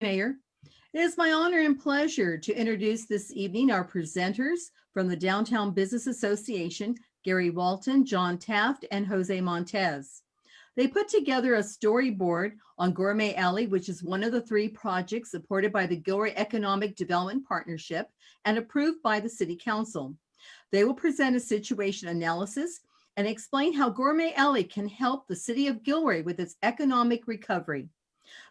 Mayor. It is my honor and pleasure to introduce this evening our presenters from the Downtown Business Association, Gary Walton, John Taft, and Jose Montez. They put together a storyboard on Gourmet Alley, which is one of the three projects supported by the Gilroy Economic Development Partnership and approved by the City Council. They will present a situation analysis and explain how Gourmet Alley can help the City of Gilroy with its economic recovery.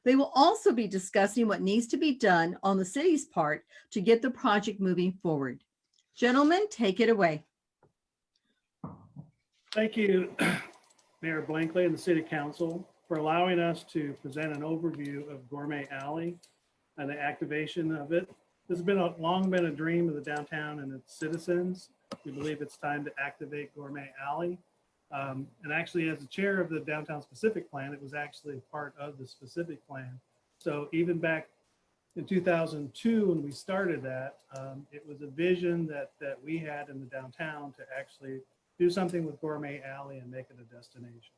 They will also be discussing what needs to be done on the city's part to get the project moving forward. Gentlemen, take it away. Thank you, Mayor Blankley and the City Council for allowing us to present an overview of Gourmet Alley and the activation of it. This has been long been a dream of the downtown and its citizens. We believe it's time to activate Gourmet Alley. And actually, as the chair of the Downtown Specific Plan, it was actually part of the specific plan. So even back in 2002, when we started that, it was a vision that we had in the downtown to actually do something with Gourmet Alley and make it a destination.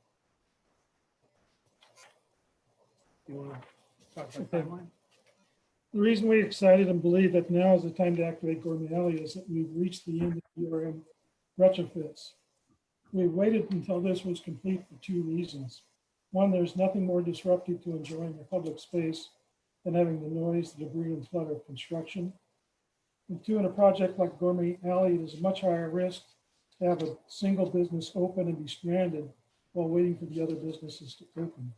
You want to talk about the timeline? The reason we're excited and believe that now is the time to activate Gourmet Alley is that we've reached the end of the URM retrofits. We waited until this was complete for two reasons. One, there's nothing more disruptive to enjoying a public space than having the noise, the debris, and clutter of construction. And two, in a project like Gourmet Alley, it is a much higher risk to have a single business open and be stranded while waiting for the other businesses to open.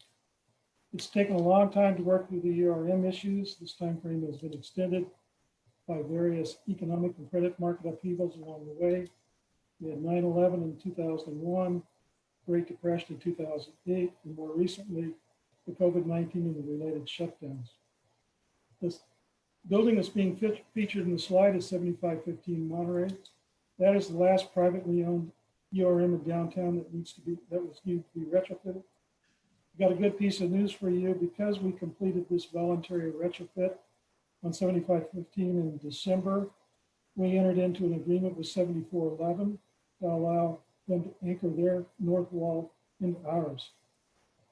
It's taken a long time to work through the URM issues. This time frame has been extended by various economic and credit market upheavals along the way. We had 9/11 in 2001, Great Depression in 2008, and more recently, the COVID-19 and the related shutdowns. This building that's being featured in the slide is 7515 Monterey. That is the last privately owned URM in downtown that was needed to be retrofitted. We've got a good piece of news for you. Because we completed this voluntary retrofit on 7515 in December, we entered into an agreement with 7411 to allow them to anchor their north wall into ours.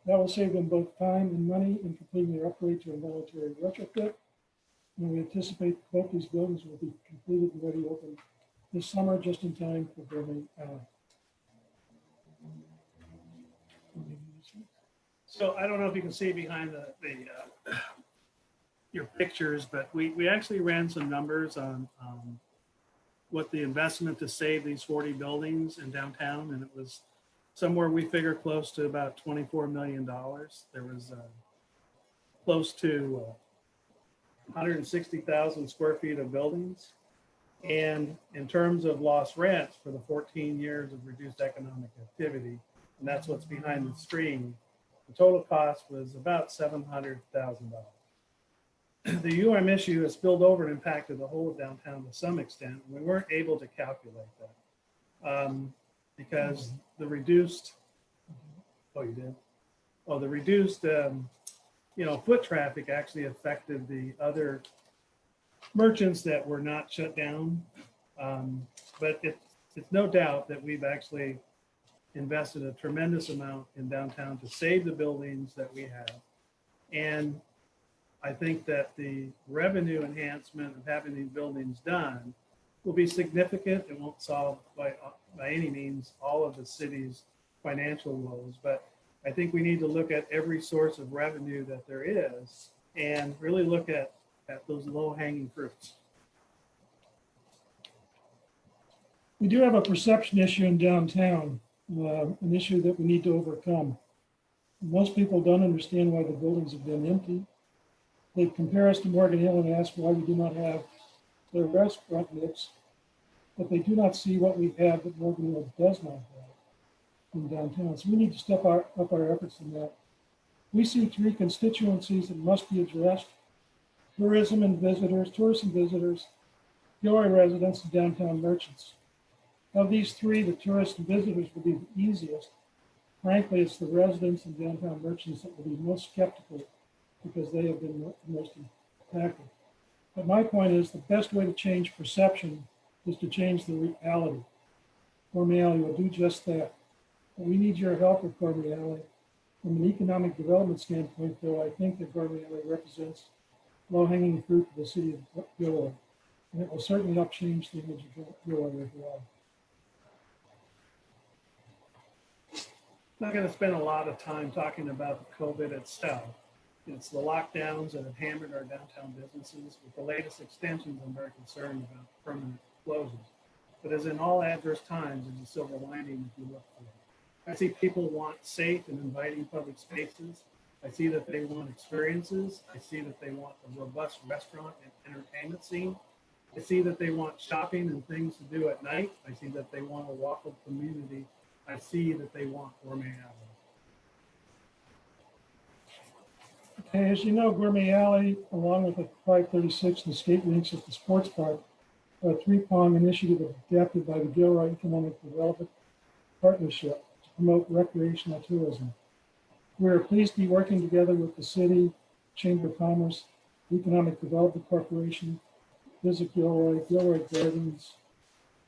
That will save them both time and money in completing their upgrade to a voluntary retrofit. And we anticipate both these buildings will be completed and ready to open this summer, just in time for Gourmet Alley. So I don't know if you can see behind your pictures, but we actually ran some numbers on what the investment to save these 40 buildings in downtown, and it was somewhere we figure close to about $24 million. There was close to 160,000 square feet of buildings. And in terms of lost rents for the 14 years of reduced economic activity, and that's what's behind the screen, the total cost was about $700,000. The UM issue has spilled over and impacted the whole of downtown to some extent. We weren't able to calculate that because the reduced, oh, you did? Oh, the reduced, foot traffic actually affected the other merchants that were not shut down. But it's no doubt that we've actually invested a tremendous amount in downtown to save the buildings that we have. And I think that the revenue enhancement of having these buildings done will be significant. It won't solve by any means all of the city's financial woes, but I think we need to look at every source of revenue that there is and really look at those low-hanging fruits. We do have a perception issue in downtown, an issue that we need to overcome. Most people don't understand why the buildings have been empty. They compare us to Morgan Hill and ask why we do not have their restaurant mix, but they do not see what we have that Morgan Hill does not have in downtown. So we need to step up our efforts in that. We see three constituencies that must be addressed: tourists and visitors, Gilroy residents, and downtown merchants. Of these three, the tourists and visitors will be the easiest. Frankly, it's the residents and downtown merchants that will be most skeptical because they have been most impacted. But my point is the best way to change perception is to change the reality. Gourmet Alley will do just that. But we need your help with Gourmet Alley. From an economic development standpoint, though, I think that Gourmet Alley represents low-hanging fruit for the city of Gilroy. And it will certainly help change the image of Gilroy as well. I'm not going to spend a lot of time talking about the COVID itself. It's the lockdowns that have hammered our downtown businesses. With the latest extensions, I'm very concerned about permanent closures. But as in all adverse times, there's a silver lining if you look for it. I see people want safe and inviting public spaces. I see that they want experiences. I see that they want a robust restaurant and entertainment scene. I see that they want shopping and things to do at night. I see that they want a walkable community. I see that they want gourmet alley. Okay, as you know, Gourmet Alley, along with the 536 and the skate rinks at the sports park, are a three-pronged initiative adapted by the Gilroy Economic Development Partnership to promote recreational tourism. We are pleased to be working together with the city, Chamber of Commerce, Economic Development Corporation, Visit Gilroy, Gilroy Gardens,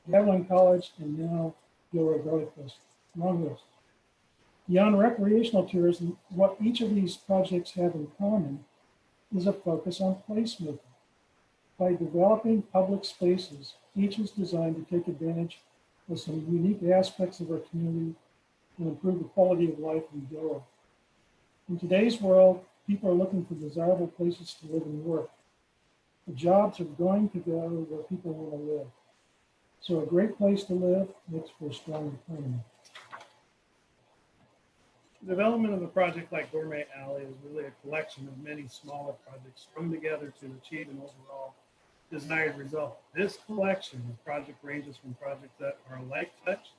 Gavilan College, and now Gilroy Garlic Fest. Long list. Beyond recreational tourism, what each of these projects have in common is a focus on placemaking. By developing public spaces, each is designed to take advantage of some unique aspects of our community and improve the quality of life in Gilroy. In today's world, people are looking for desirable places to live and work. The jobs are going to go where people want to live. So a great place to live makes for a strong economy. The development of a project like Gourmet Alley is really a collection of many smaller projects strung together to achieve an overall desired result. This collection of project ranges from projects that are a light touch.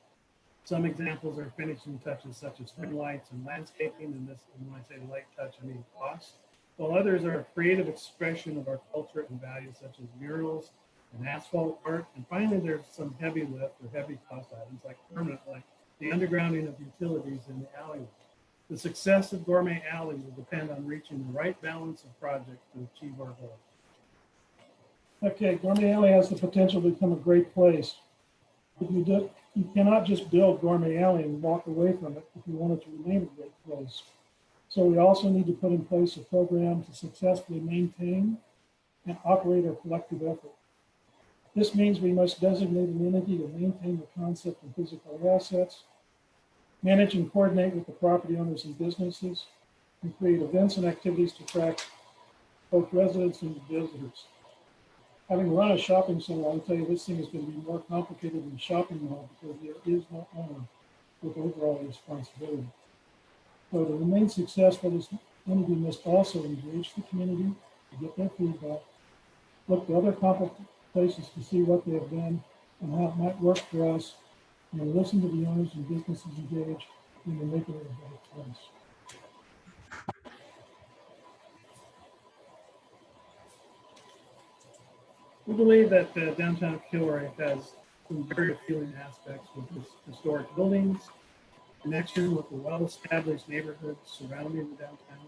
Some examples are finishing touches such as spring lights and landscaping, and when I say light touch, I mean cost. While others are a creative expression of our culture and values, such as murals and asphalt art. And finally, there's some heavy lift or heavy cost items like permanent, like the undergrounding of utilities in the alleyway. The success of Gourmet Alley will depend on reaching the right balance of projects to achieve our goal. Okay, Gourmet Alley has the potential to become a great place. But you cannot just build Gourmet Alley and walk away from it if you want it to remain a great place. So we also need to put in place a program to successfully maintain and operate our collective effort. This means we must designate an entity to maintain the concept and physical assets, manage and coordinate with the property owners and businesses, and create events and activities to attract both residents and visitors. Having run a shopping center, I'll tell you this thing is going to be more complicated than a shopping mall because there is no owner with overall responsibility. So to remain successful, this entity must also engage the community to get their feedback, look to other comparable places to see what they have done and how it might work for us, and listen to the owners and businesses engaged in making it a better place. We believe that downtown Gilroy has some very appealing aspects with its historic buildings, connection with the well-established neighborhoods surrounding the downtown,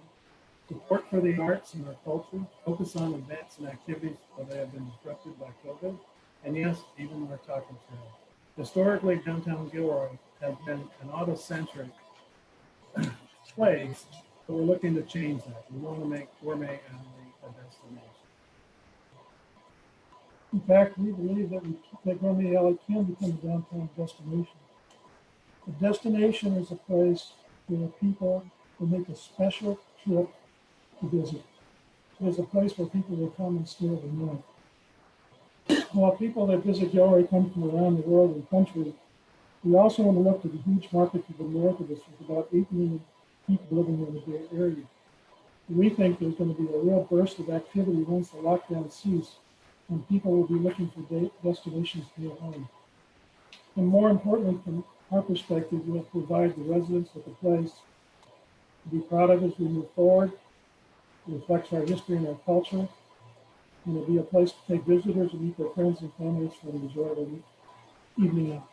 support for the arts and our culture, focus on events and activities that have been disrupted by COVID, and yes, even our taco trail. Historically, downtown Gilroy has been an auto-centric place, but we're looking to change that. We want to make Gourmet Alley a destination. In fact, we believe that Gourmet Alley can become a downtown destination. A destination is a place where people will make a special trip to visit. It is a place where people will come and stay overnight. While people that visit Gilroy come from around the world and country, we also want to look to the huge market to the north of us with about 8 million people living in the Bay Area. We think there's going to be a real burst of activity once the lockdown ceases, and people will be looking for destinations near home. And more importantly, from our perspective, we'll provide the residents with a place to be proud of as we move forward. It reflects our history and our culture, and it'll be a place to take visitors and meet their friends and families for an enjoyable evening out.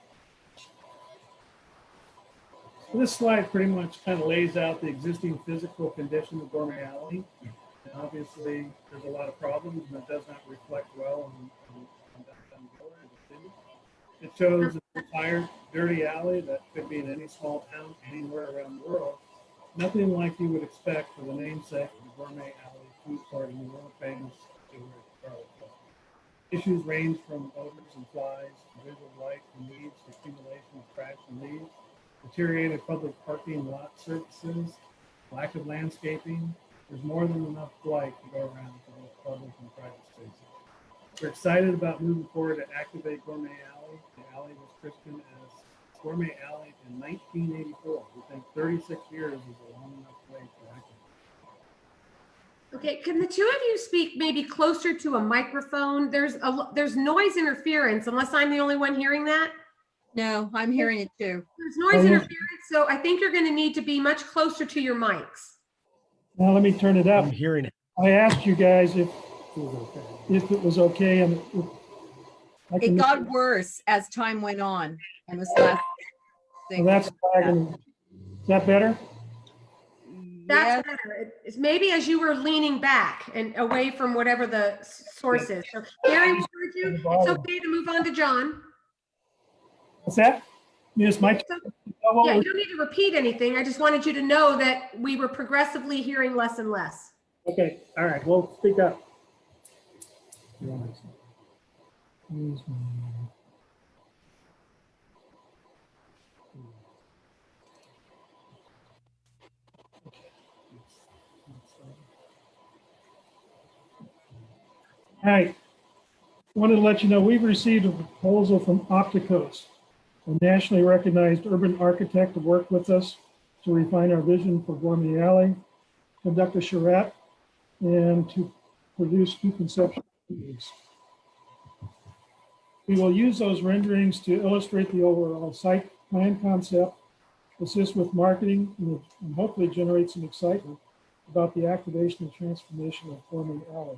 So this slide pretty much kind of lays out the existing physical condition of Gourmet Alley. And obviously, there's a lot of problems, and it does not reflect well on downtown Gilroy, the city. It shows a tired, dirty alley that could be in any small town anywhere around the world. Nothing like you would expect for the namesake of Gourmet Alley food court in the world famous Gilroy Garlic Club. Issues range from odors and flies, to visual light and weeds, to accumulation of trash and leaves, deteriorated public parking lot surfaces, lack of landscaping. There's more than enough blight to go around for both public and private spaces. We're excited about moving forward to activate Gourmet Alley. The alley was christened as Gourmet Alley in 1984. We think 36 years is a long enough way to activate. Okay, can the two of you speak maybe closer to a microphone? There's noise interference, unless I'm the only one hearing that. No, I'm hearing it too. There's noise interference, so I think you're going to need to be much closer to your mics. Now let me turn it up. I'm hearing it. I asked you guys if it was okay, and I It can, got worse as time went on. And this last well, thing. that's is that better? Yes, That's better. It's maybe as you were leaning back and away from whatever the source is. So Gary, we heard you. It's okay to move on to John. What's that? Yes, my. Yeah, you don't need to repeat anything. I just wanted you to know that we were progressively hearing less and less. Okay, all right, well, speak up. All right. Wanted to let you know we've received a proposal from Opticos, a nationally recognized urban architect, to work with us to refine our vision for Gourmet Alley, conduct a charrette, and to produce two conceptual renderings. We will use those renderings to illustrate the overall site plan concept, assist with marketing, and hopefully generate some excitement about the activation and transformation of Gourmet Alley.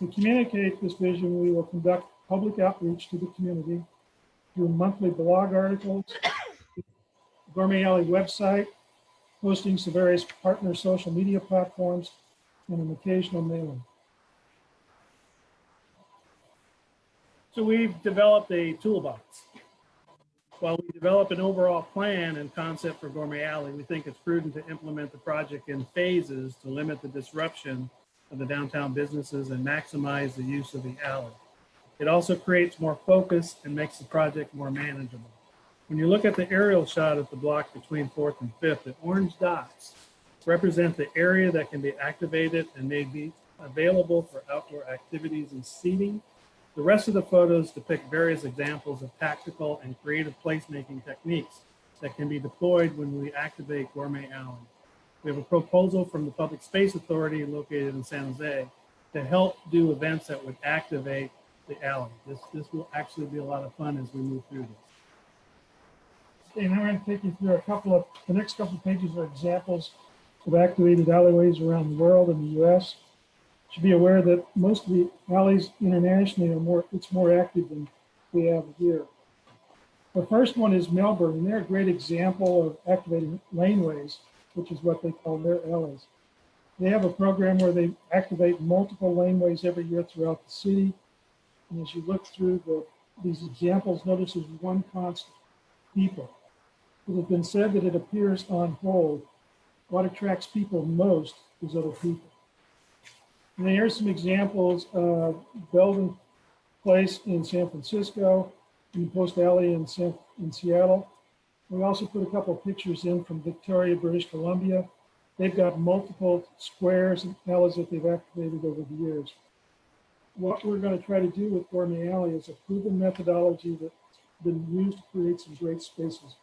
To communicate this vision, we will conduct public outreach to the community through monthly blog articles, Gourmet Alley website, postings to various partner social media platforms, and an occasional mailing. So we've developed a toolbox. While we develop an overall plan and concept for Gourmet Alley, we think it's prudent to implement the project in phases to limit the disruption of the downtown businesses and maximize the use of the alley. It also creates more focus and makes the project more manageable. When you look at the aerial shot of the block between 4th and 5th, the orange dots represent the area that can be activated and may be available for outdoor activities and seating. The rest of the photos depict various examples of tactical and creative placemaking techniques that can be deployed when we activate Gourmet Alley. We have a proposal from the Public Space Authority located in San Jose to help do events that would activate the alley. This will actually be a lot of fun as we move through this. Okay, now I'm going to take you through the next couple of pages are examples of activated alleyways around the world and the US. You should be aware that most of the alleys internationally it's more active than we have here. The first one is Melbourne, and they're a great example of activating laneways, which is what they call their alleys. They have a program where they activate multiple laneways every year throughout the city. And as you look through these examples, notice there's one constant: people. It has been said that it appears on hold. What attracts people most is other people. And then here's some examples of Belden Place in San Francisco, and Post Alley in Seattle. We also put a couple of pictures in from Victoria, British Columbia. They've got multiple squares and alleys that they've activated over the years. What we're going to try to do with Gourmet Alley is a proven methodology that's been used to create some great spaces.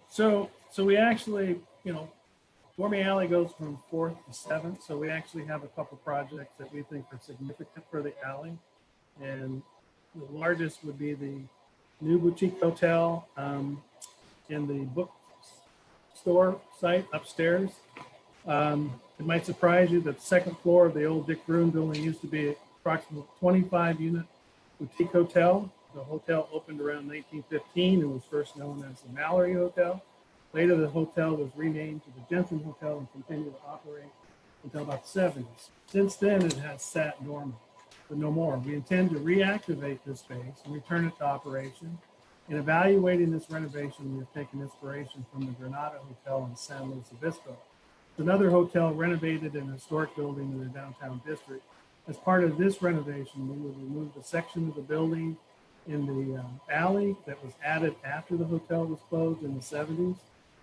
So we actually, Gourmet Alley goes from 4th to 7th. So we actually have a couple projects that we think are significant for the alley. And the largest would be the new boutique hotel in the bookstore site upstairs. It might surprise you that the second floor of the old Dick Broom building used to be approximately 25-unit boutique hotel. The hotel opened around 1915 and was first known as the Mallory Hotel. Later, the hotel was renamed to the Jensen Hotel and continued to operate until about the 70s. Since then, it has sat dormant, but no more. We intend to reactivate this space and return it to operation. In evaluating this renovation, we have taken inspiration from the Granada Hotel in San Luis Obispo. It's another hotel renovated in a historic building in the downtown district. As part of this renovation, we will remove a section of the building in the alley that was added after the hotel was closed in the 70s.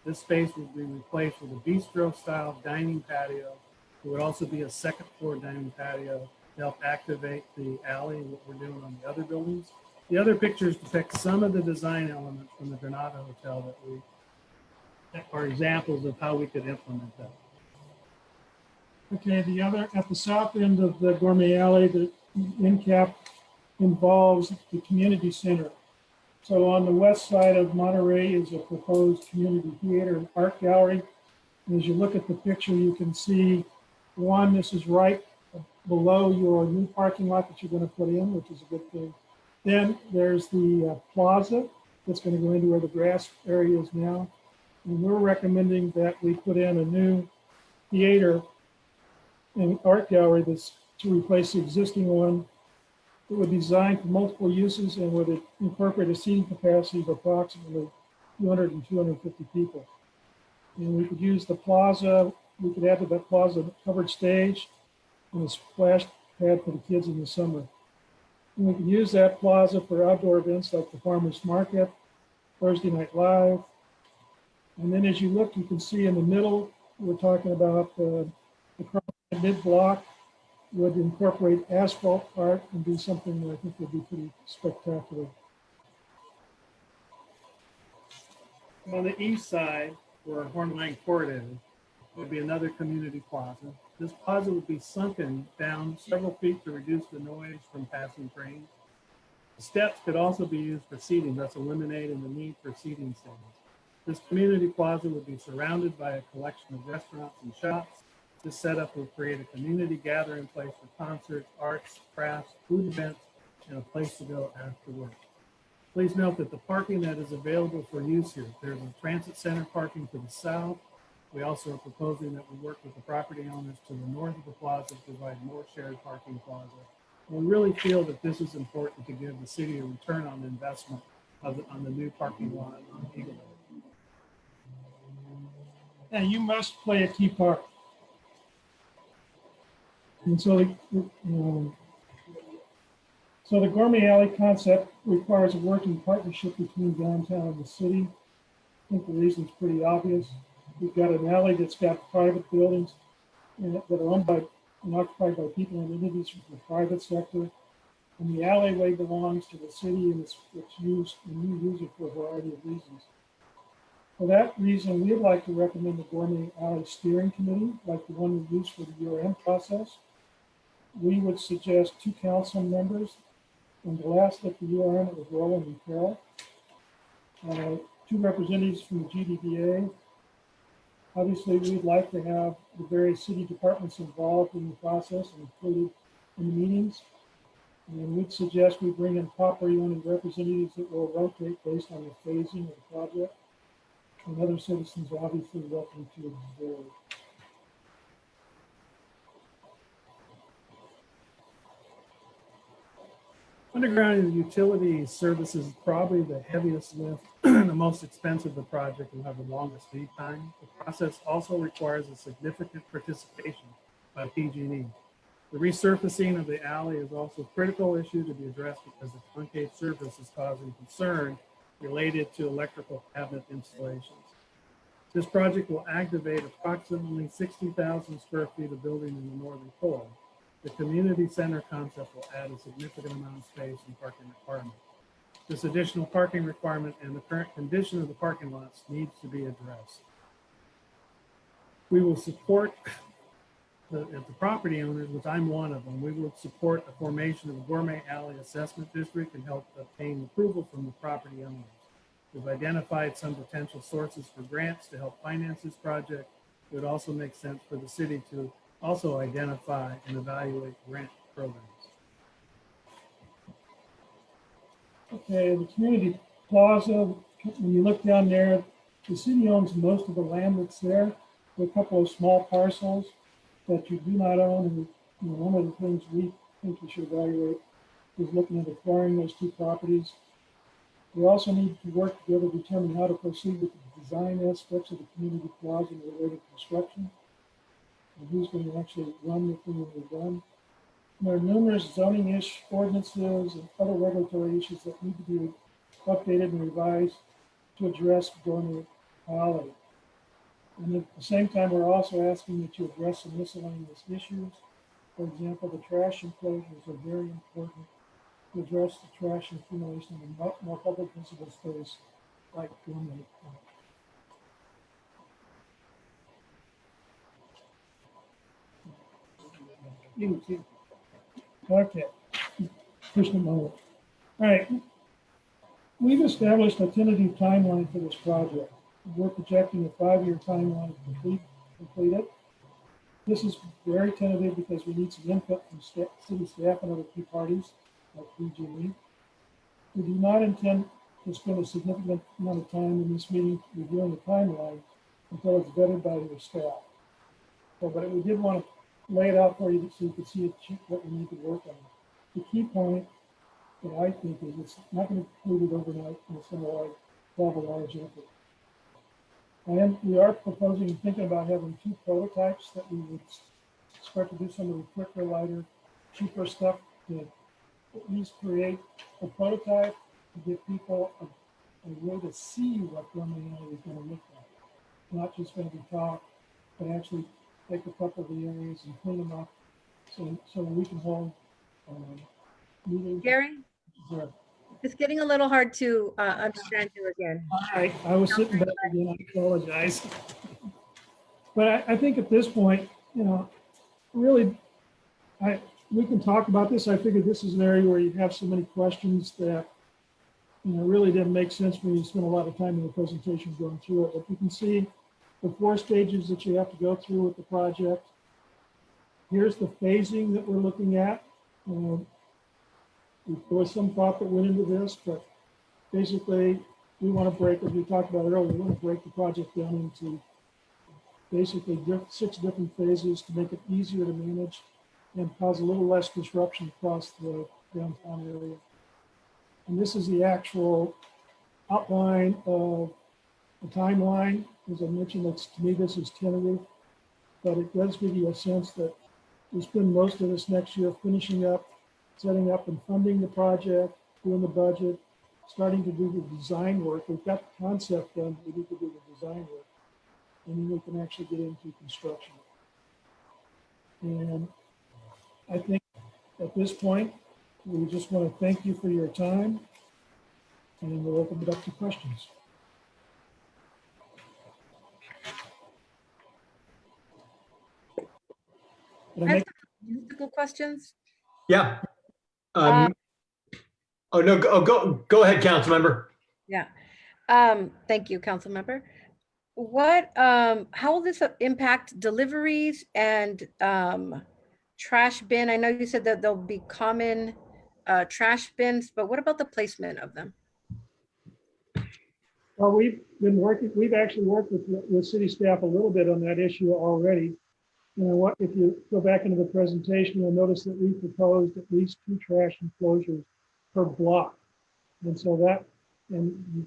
This space will be replaced with a bistro-style dining patio. There would also be a second floor dining patio to help activate the alley and what we're doing on the other buildings. The other pictures depict some of the design elements from the Granada Hotel that are examples of how we could implement that. Okay, at the south end of the Gourmet Alley, the end cap involves the community center. So on the west side of Monterey is a proposed community theater and art gallery. And as you look at the picture, you can see one, this is right below your new parking lot that you're going to put in, which is a good thing. Then there's the plaza that's going to go into where the grass area is now. And we're recommending that we put in a new theater and art gallery that's to replace the existing one. It would be designed for multiple uses and would incorporate a seating capacity of approximately 200 and 250 people. And we could use the plaza, we could add to that plaza a covered stage and a splash pad for the kids in the summer. And we could use that plaza for outdoor events like the farmers market, Thursday Night Live. And then as you look, you can see in the middle, we're talking about the mid-block would incorporate asphalt art and do something that I think would be pretty spectacular. On the east side, where Hornline Court is, would be another community plaza. This plaza would be sunken down several feet to reduce the noise from passing trains. The steps could also be used for seating, thus eliminating the need for seating stands. This community plaza would be surrounded by a collection of restaurants and shops. This setup will create a community gathering place for concerts, arts, crafts, food events, and a place to go after work. Please note that the parking that is available for use here, there's a transit center parking to the south. We also are proposing that we work with the property owners to the north of the plaza to provide more shared parking plaza. And we really feel that this is important to give the city a return on investment on the new parking lot on Eagle Road. And you must play a key part. And so the Gourmet Alley concept requires a working partnership between downtown and the city. I think the reason's pretty obvious. We've got an alley that's got private buildings that are owned by and occupied by people and entities from the private sector. And the alleyway belongs to the city and it's used, and we use it for a variety of reasons. For that reason, we'd like to recommend the Gourmet Alley Steering Committee, like the one we use for the URM process. We would suggest 2 council members, and the last at the URM it was Roland and Carol. 2 representatives from the GDBA. Obviously, we'd like to have the various city departments involved in the process and included in the meetings. And we'd suggest we bring in property owner representatives that will rotate based on the phasing of the project. And other citizens obviously welcome to observe. Underground utility services is probably the heaviest lift, the most expensive of the project, and have the longest lead time. The process also requires a significant participation by PG&E. The resurfacing of the alley is also a critical issue to be addressed because the concave surface is causing concern related to electrical cabinet installations. This project will activate approximately 60,000 square feet of building in the northern core. The community center concept will add a significant amount of space and parking requirement. This additional parking requirement and the current condition of the parking lots needs to be addressed. We will support the property owners, which I'm one of them. We will support the formation of a Gourmet Alley Assessment District and help obtain approval from the property owners. We've identified some potential sources for grants to help finance this project. It would also make sense for the city to also identify and evaluate grant programs. Okay, the community plaza, when you look down there, the city owns most of the land that's there. There are a couple of small parcels that you do not own. And one of the things we think you should evaluate is looking at acquiring those 2 properties. We also need to work together to determine how to proceed with the design aspects of the community plaza and related construction, and who's going to actually run the thing when we're done. There are numerous zoning ordinances and other regulatory issues that need to be updated and revised to address Gourmet Alley. And at the same time, we're also asking that you address some miscellaneous issues. For example, the trash enclosures are very important to address the trash accumulation in more public visible space like Gourmet. Okay, push them over. All right, we've established a tentative timeline for this project. We're projecting a 5-year timeline to complete it. This is very tentative because we need some input from city staff and other key parties like PG&E. We do not intend to spend a significant amount of time in this meeting reviewing the timeline until it's vetted by your staff. So, but we did want to lay it out for you so you can see what we need to work on. The key point that I think is it's not going to be completed overnight, and it's going to involve a large effort. And we are proposing and thinking about having 2 prototypes that we would start to do some of the quicker, lighter, cheaper stuff to at least create a prototype to give people a way to see what Gourmet Alley is going to look like. Not just going to be talk, but actually take a couple of the areas and clean them up so we can hold meetings. Gary, it's getting a little hard to understand you again. All right, I was sitting back again, I apologize. But I think at this point, you know, really, we can talk about this. I figured this is an area where you have so many questions that, you know, really didn't make sense for you to spend a lot of time in the presentation going through it. But you can see the 4 stages that you have to go through with the project. Here's the phasing that we're looking at. There was some thought that went into this, but basically we want to break, as we talked about earlier, we want to break the project down into basically 6 different phases to make it easier to manage and cause a little less disruption across the downtown area. And this is the actual outline of the timeline. As I mentioned, to me, this is tentative, but it does give you a sense that we spend most of this next year finishing up, setting up and funding the project, doing the budget, starting to do the design work. We've got the concept done, we need to do the design work. And then we can actually get into construction. And I think at this point, we just want to thank you for your time, and we'll open it up to questions. Did I make Logistical questions? Yeah. Oh, no, go ahead, council member. Yeah. Thank you, council member. How will this impact deliveries and trash bin? I know you said that there'll be common trash bins, but what about the placement of them? Well, we've actually worked with city staff a little bit on that issue already. You know what, if you go back into the presentation, you'll notice that we proposed at least 2 trash enclosures per block. And so that, and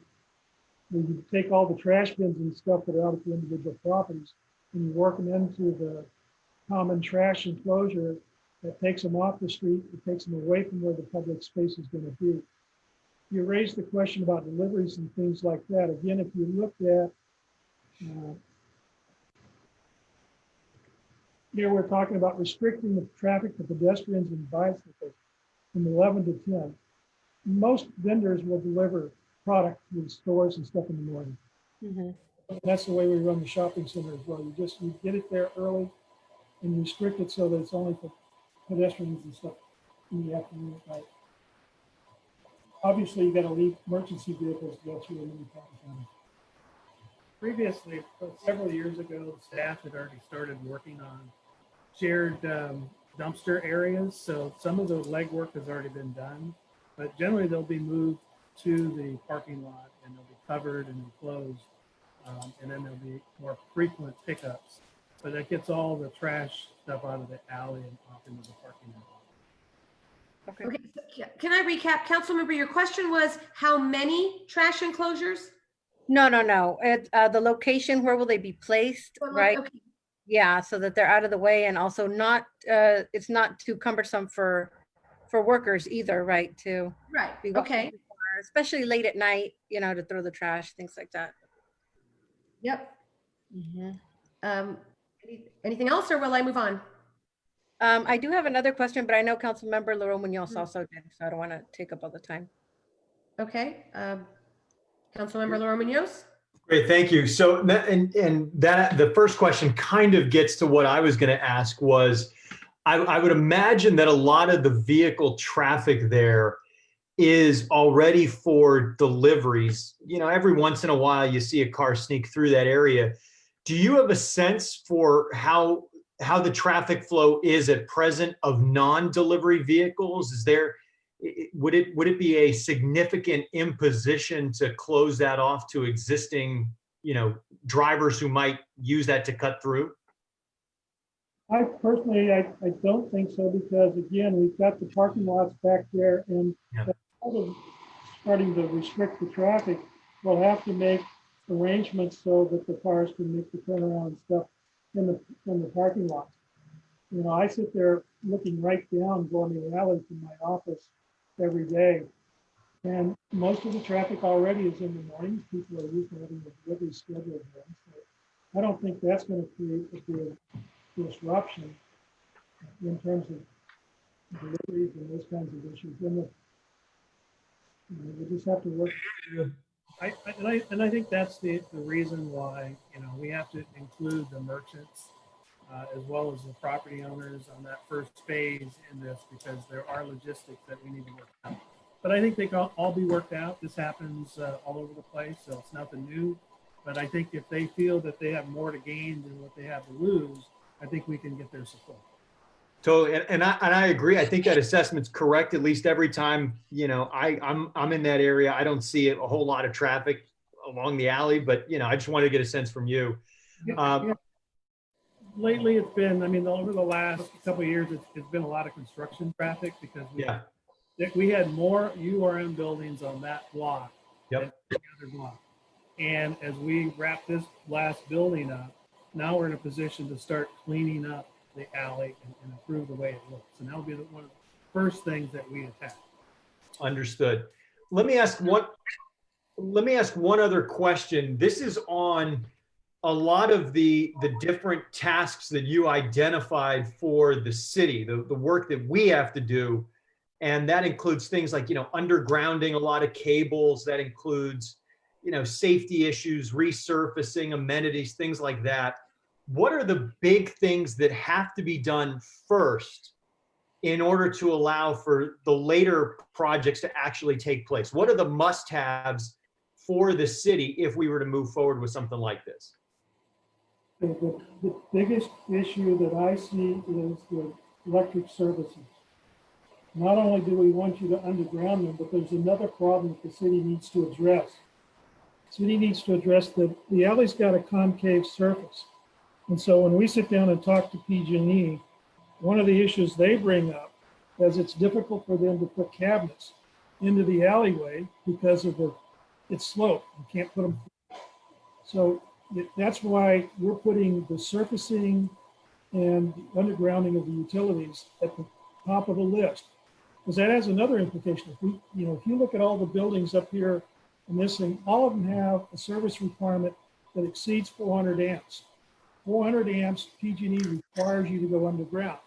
you take all the trash bins and stuff that are out at the individual properties and you work them into the common trash enclosure that takes them off the street, it takes them away from where the public space is going to be. You raised the question about deliveries and things like that. Again, if you looked at, here we're talking about restricting the traffic to pedestrians and bicycles from 11 to 10. Most vendors will deliver product to the stores and stuff in the morning. Mm-hmm. That's the way we run the shopping center as well. You get it there early and restrict it so that it's only for pedestrians and stuff in the afternoon at night. Obviously, you got to leave emergency vehicles to go through in many times. Previously, several years ago, staff had already started working on shared dumpster areas. So some of the legwork has already been done, but generally they'll be moved to the parking lot and they'll be covered and enclosed. And then there'll be more frequent pickups. But that gets all the trash stuff out of the alley and off into the parking lot. Okay. Okay, can I recap? Councilmember, your question was how many trash enclosures? No, no, no. The location, where will they be placed, right? Okay, Yeah, so that they're out of the way and also not, it's not too cumbersome for workers either, right? To right, be walking okay, too far, especially late at night, to throw the trash, things like that. yep. Mhm. Um, anything else, or will I move on? I do have another question, but I know Councilmember Laurel Munoz also did, so I don't want to take up all the time. Okay, Councilmember Laura Munoz? Great, thank you. So, and that the first question kind of gets to what I was going to ask was, I would imagine that a lot of the vehicle traffic there is already for deliveries. Every once in a while you see a car sneak through that area. Do you have a sense for how the traffic flow is at present of non-delivery vehicles? Would it be a significant imposition to close that off to existing, drivers who might use that to cut through? I personally, I don't think so, because again, we've got the parking lots back there, and Yeah. that's part of starting to restrict the traffic. We'll have to make arrangements so that the cars can make the turnaround and stuff in the parking lots. I sit there looking right down Gormy Alley from my office every day. And most of the traffic already is in the mornings. People are used to having a delivery schedule then. So I don't think that's going to create a big disruption in terms of deliveries and those kinds of issues. And we just have to work. I think that's the reason why, we have to include the merchants as well as the property owners on that first phase in this, because there are logistics that we need to work out. But I think they can all be worked out. This happens all over the place, so it's nothing new. But I think if they feel that they have more to gain than what they have to lose, I think we can get their support. Totally, and I agree. I think that assessment's correct. At least every time, I'm in that area, I don't see a whole lot of traffic along the alley. But I just wanted to get a sense from you. Yeah. Lately, it's been, over the last couple of years, it's been a lot of construction traffic, because we had more URM buildings on that block than the other block. And as we wrap this last building up, now we're in a position to start cleaning up the alley and improve the way it looks. And that'll be one of the first things that we attack. Understood. Let me ask one other question. This is on a lot of the different tasks that you identified for the city, the work that we have to do. And that includes things like, undergrounding a lot of cables. That includes, safety issues, resurfacing, amenities, things like that. What are the big things that have to be done first in order to allow for the later projects to actually take place? What are the must-haves for the city if we were to move forward with something like this? The biggest issue that I see is the electric services. Not only do we want you to underground them, but there's another problem that the city needs to address. The city needs to address the alley's got a concave surface. And so when we sit down and talk to PG&E, one of the issues they bring up is it's difficult for them to put cabinets into the alleyway because of its slope. You can't put them. So that's why we're putting the surfacing and the undergrounding of the utilities at the top of the list, because that has another implication. If you look at all the buildings up here in this thing, all of them have a service requirement that exceeds 400 amps. 400 amps, PG&E requires you to go underground.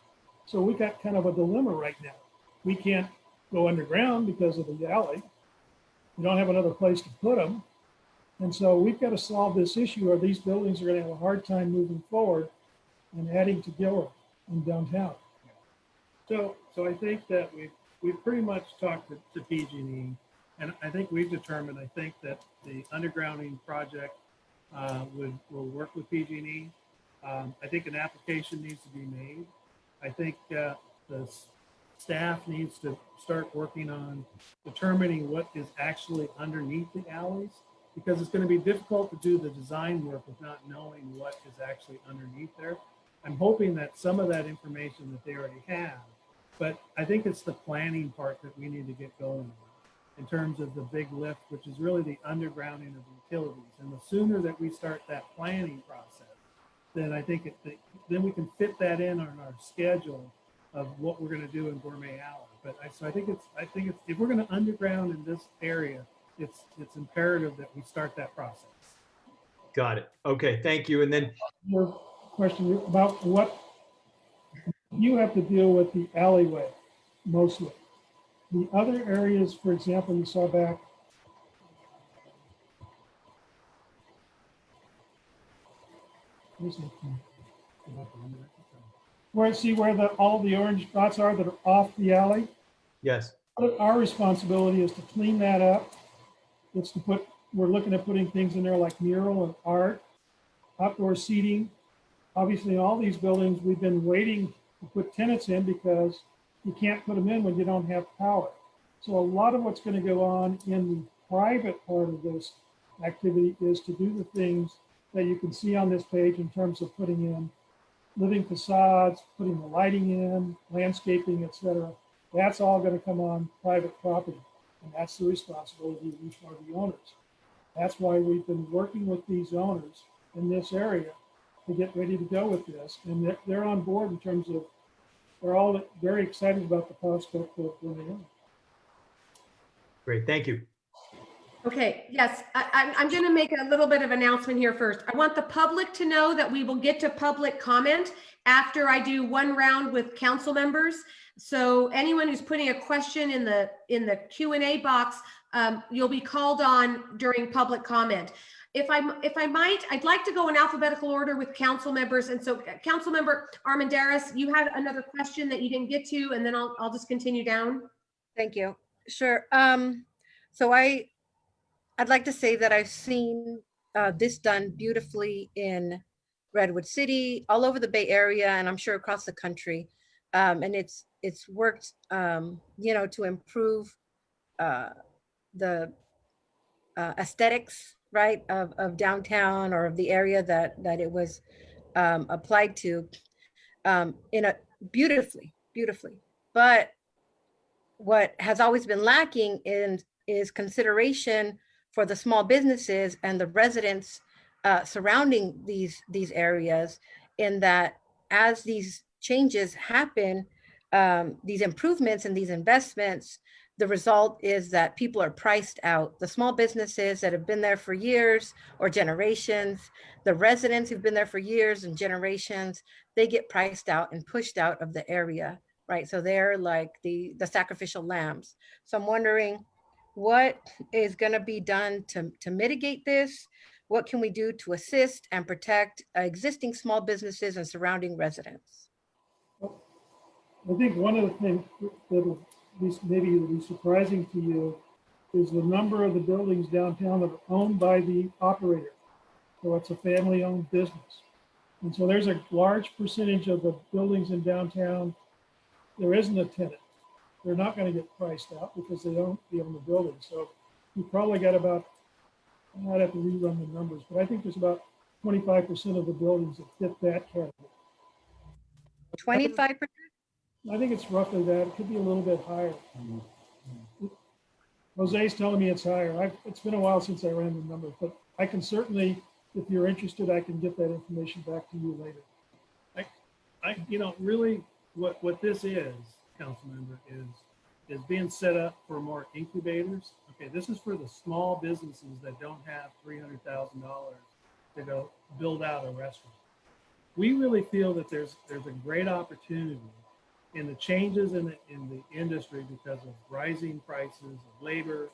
So we got kind of a dilemma right now. We can't go underground because of the alley. We don't have another place to put them. And so we've got to solve this issue, or these buildings are going to have a hard time moving forward and adding to Gilroy in downtown. So I think that we've pretty much talked to PG&E, and I think we've determined, I think that the undergrounding project will work with PG&E. I think an application needs to be made. I think the staff needs to start working on determining what is actually underneath the alleys, because it's going to be difficult to do the design work with not knowing what is actually underneath there. I'm hoping that some of that information that they already have But I think it's the planning part that we need to get going on in terms of the big lift, which is really the undergrounding of utilities. And the sooner that we start that planning process, then I think then we can fit that in on our schedule of what we're going to do in Gourmet Alley. But so I think it's if we're going to underground in this area, it's imperative that we start that process. Got it. Okay, thank you. And then Your question about what you have to deal with the alleyway mostly. The other areas, for example, you saw back. Where see where all the orange dots are that are off the alley? yes, Our responsibility is to clean that up. It's to we're looking at putting things in there like mural and art, outdoor seating. Obviously, in all these buildings, we've been waiting to put tenants in because you can't put them in when you don't have power. So a lot of what's going to go on in the private part of this activity is to do the things that you can see on this page in terms of putting in living facades, putting the lighting in, landscaping, etc. That's all going to come on private property. And that's the responsibility of each one of the owners. That's why we've been working with these owners in this area to get ready to go with this. And they're on board in terms of, they're all very excited about the prospect of going on. great. Thank you. Okay, yes, I'm going to make a little bit of announcement here first. I want the public to know that we will get to public comment after I do one round with council members. So anyone who's putting a question in the Q&A box, you'll be called on during public comment. If I might, I'd like to go in alphabetical order with council members. And so Council Member Armendariz, you had another question that you didn't get to, and then I'll just continue down. Thank you. Sure. So I'd like to say that I've seen this done beautifully in Redwood City, all over the Bay Area, and I'm sure across the country. And it's worked, to improve the aesthetics, right, of downtown or of the area that it was applied to in a beautifully. But what has always been lacking is consideration for the small businesses and the residents surrounding these areas, in that as these changes happen, these improvements and these investments, the result is that people are priced out. The small businesses that have been there for years or generations, the residents who've been there for years and generations, they get priced out and pushed out of the area, right? So they're like the sacrificial lambs. So I'm wondering, what is going to be done to mitigate this? What can we do to assist and protect existing small businesses and surrounding residents? I think one of the things that maybe will be surprising to you is the number of the buildings downtown that are owned by the operator. So it's a family-owned business. And so there's a large percentage of the buildings in downtown, there isn't a tenant. They're not going to get priced out because they own the building. So you probably got about, I might have to rerun the numbers, but I think there's about 25% of the buildings that fit that category. 25%? I think it's roughly that. It could be a little bit higher. Jose's telling me it's higher. It's been a while since I ran the numbers, but I can certainly, if you're interested, I can get that information back to you later. Really what this is, council member, is being set up for more incubators. Okay, this is for the small businesses that don't have $300,000 to go build out a restaurant. We really feel that there's a great opportunity in the changes in the industry because of rising prices of labor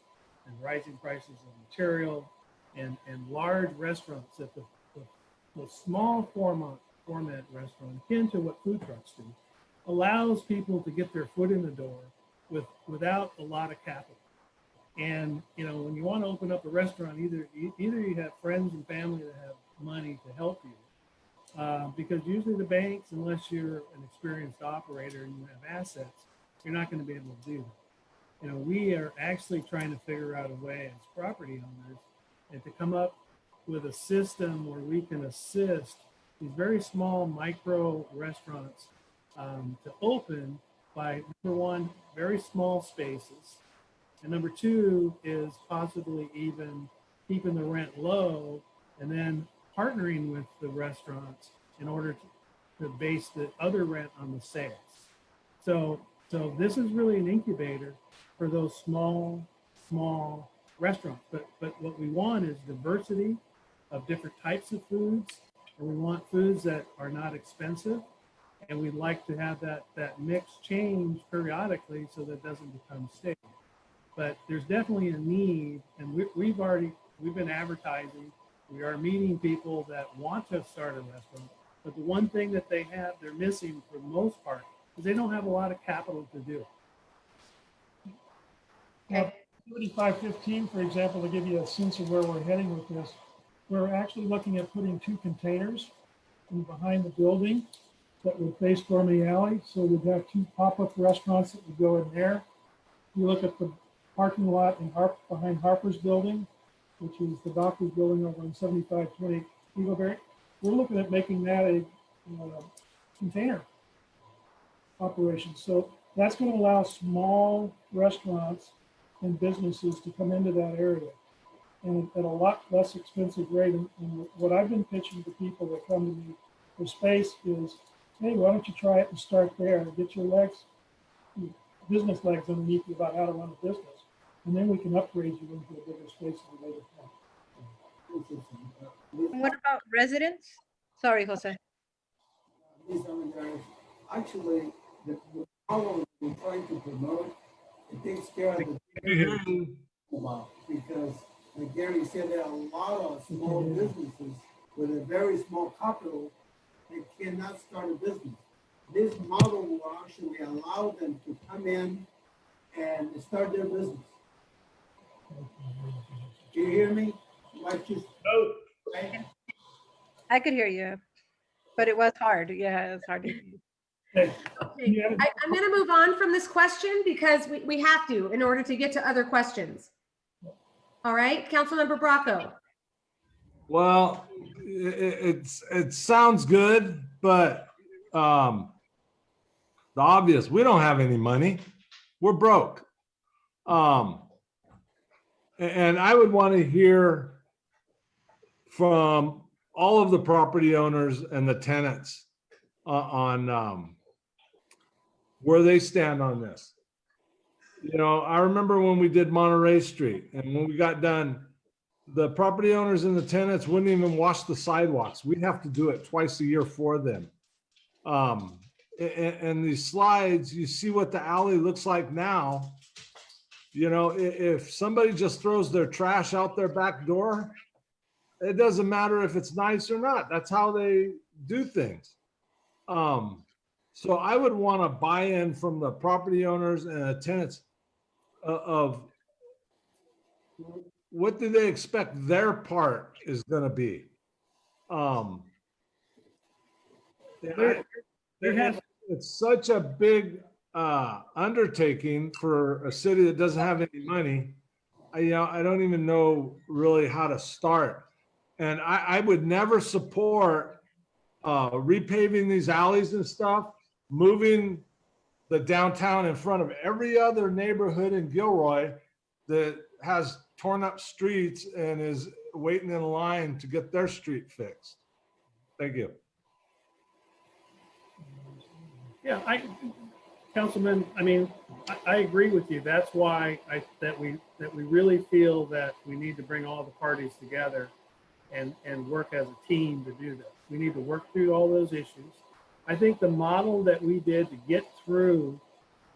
and rising prices of material, and large restaurants that the small format restaurant, akin to what food trucks do, allows people to get their foot in the door without a lot of capital. And when you want to open up a restaurant, either you have friends and family that have money to help you, because usually the banks, unless you're an experienced operator and you have assets, you're not going to be able to do that. We are actually trying to figure out a way as property owners and to come up with a system where we can assist these very small micro restaurants to open by, number one, very small spaces. And number two is possibly even keeping the rent low and then partnering with the restaurants in order to base the other rent on the sales. So this is really an incubator for those small restaurants. But what we want is diversity of different types of foods, and we want foods that are not expensive. And we'd like to have that mix change periodically so that it doesn't become stale. But there's definitely a need, and we've been advertising. We are meeting people that want to start a restaurant. But the one thing that they're missing for the most part is they don't have a lot of capital to do it. Okay. 3515, for example, to give you a sense of where we're heading with this, we're actually looking at putting 2 containers in behind the building that would face Gourmet Alley. So we'd have 2 pop-up restaurants that would go in there. You look at the parking lot behind Harper's building, which is the doctor's building over on 7520 Eagleberry. We're looking at making that a container operation. So that's going to allow small restaurants and businesses to come into that area and at a lot less expensive rate. And what I've been pitching to people that come to me for space is, hey, why don't you try it and start there, get your business legs underneath you about how to run a business. And then we can upgrade you into a bigger space at a later point. And what about residents? Sorry, Jose. Actually, the problem we're trying to promote, it takes care of the about, because like Gary said, there are a lot of small businesses with a very small capital that cannot start a business. This model will actually allow them to come in and start their business. Do you hear me? Like just, right? I could hear you, but it was hard. Yeah, it was hard to hear you. Okay. Okay. I'm going to move on from this question because we have to in order to get to other questions. All right, Councilmember Bracco. Well, it sounds good, but the obvious, we don't have any money. We're broke. And I would want to hear from all of the property owners and the tenants on where they stand on this. You know, I remember when we did Monterey Street, and when we got done, the property owners and the tenants wouldn't even wash the sidewalks. We'd have to do it twice a year for them. And these slides, you see what the alley looks like now. You know, if somebody just throws their trash out their back door, it doesn't matter if it's nice or not. That's how they do things. So I would want to buy in from the property owners and the tenants of what do they expect their part is going to be. It's such a big undertaking for a city that doesn't have any money. I don't even know really how to start. And I would never support repaving these alleys and stuff, moving the downtown in front of every other neighborhood in Gilroy that has torn up streets and is waiting in line to get their street fixed. Thank you. Yeah, Councilman, I mean, I agree with you. That's why that we really feel that we need to bring all the parties together and work as a team to do this. We need to work through all those issues. I think the model that we did to get through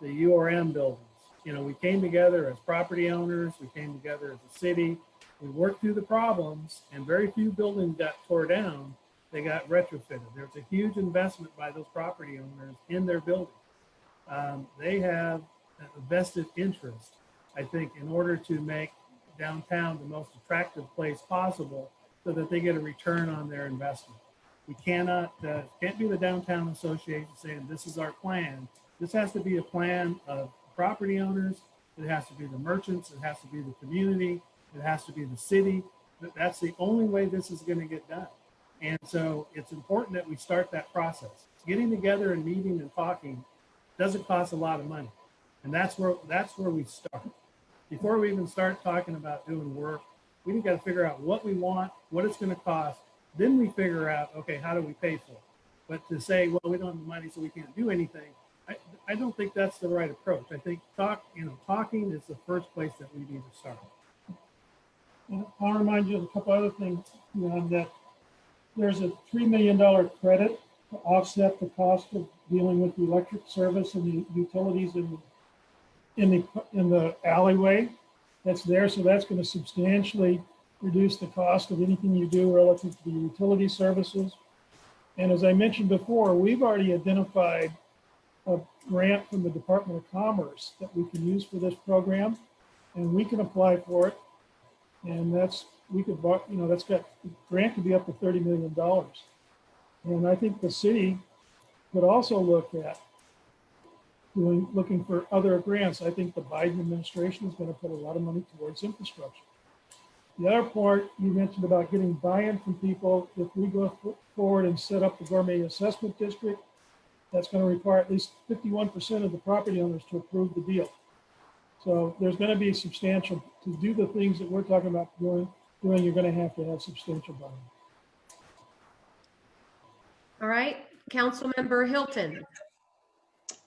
the URM buildings, you know, we came together as property owners, we came together as a city, we worked through the problems, and very few buildings got tore down. They got retrofitted. There's a huge investment by those property owners in their buildings. They have a vested interest, I think, in order to make downtown the most attractive place possible so that they get a return on their investment. We can't be the downtown association saying this is our plan. This has to be a plan of property owners. It has to be the merchants. It has to be the community. It has to be the city. That's the only way this is going to get done. And so it's important that we start that process. Getting together and meeting and talking Doesn't cost a lot of money. And that's where we start. Before we even start talking about doing work, we got to figure out what we want, what it's going to cost. Then we figure out, okay, how do we pay for it? But to say, well, we don't have the money, so we can't do anything, I don't think that's the right approach. I think talking is the first place that we need to start. And I'll remind you of a couple other things, that there's a $3 million credit to offset the cost of dealing with the electric service and the utilities in the alleyway that's there. So that's going to substantially reduce the cost of anything you do relative to the utility services. And as I mentioned before, we've already identified a grant from the Department of Commerce that we can use for this program, and we can apply for it. And that's got, the grant could be up to $30 million. And I think the city could also look at looking for other grants. I think the Biden administration is going to put a lot of money towards infrastructure. The other part you mentioned about getting buy-in from people, if we go forward and set up the gourmet assessment district, that's going to require at least 51% of the property owners to approve the deal. So there's going to be substantial, to do the things that we're talking about doing, you're going to have substantial buy-in. All right, Councilmember Hilton.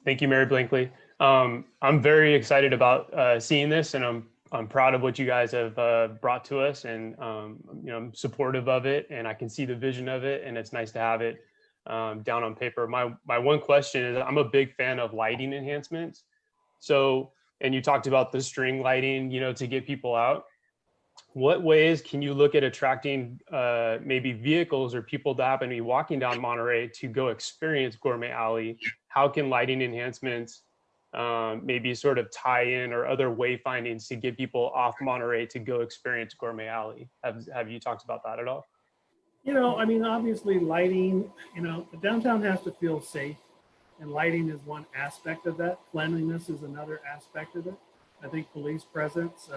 Thank you, Mary Blankley. I'm very excited about seeing this, and I'm proud of what you guys have brought to us, and I'm supportive of it, and I can see the vision of it, and it's nice to have it down on paper. My one question is, I'm a big fan of lighting enhancements. So, and you talked about the string lighting, to get people out. What ways can you look at attracting maybe vehicles or people that happen to be walking down Monterey to go experience Gourmet Alley? How can lighting enhancements maybe sort of tie in, or other wayfindings to get people off Monterey to go experience Gourmet Alley? Have you talked about that at all? Obviously lighting, the downtown has to feel safe, and lighting is one aspect of that. Cleanliness is another aspect of it. I think police presence,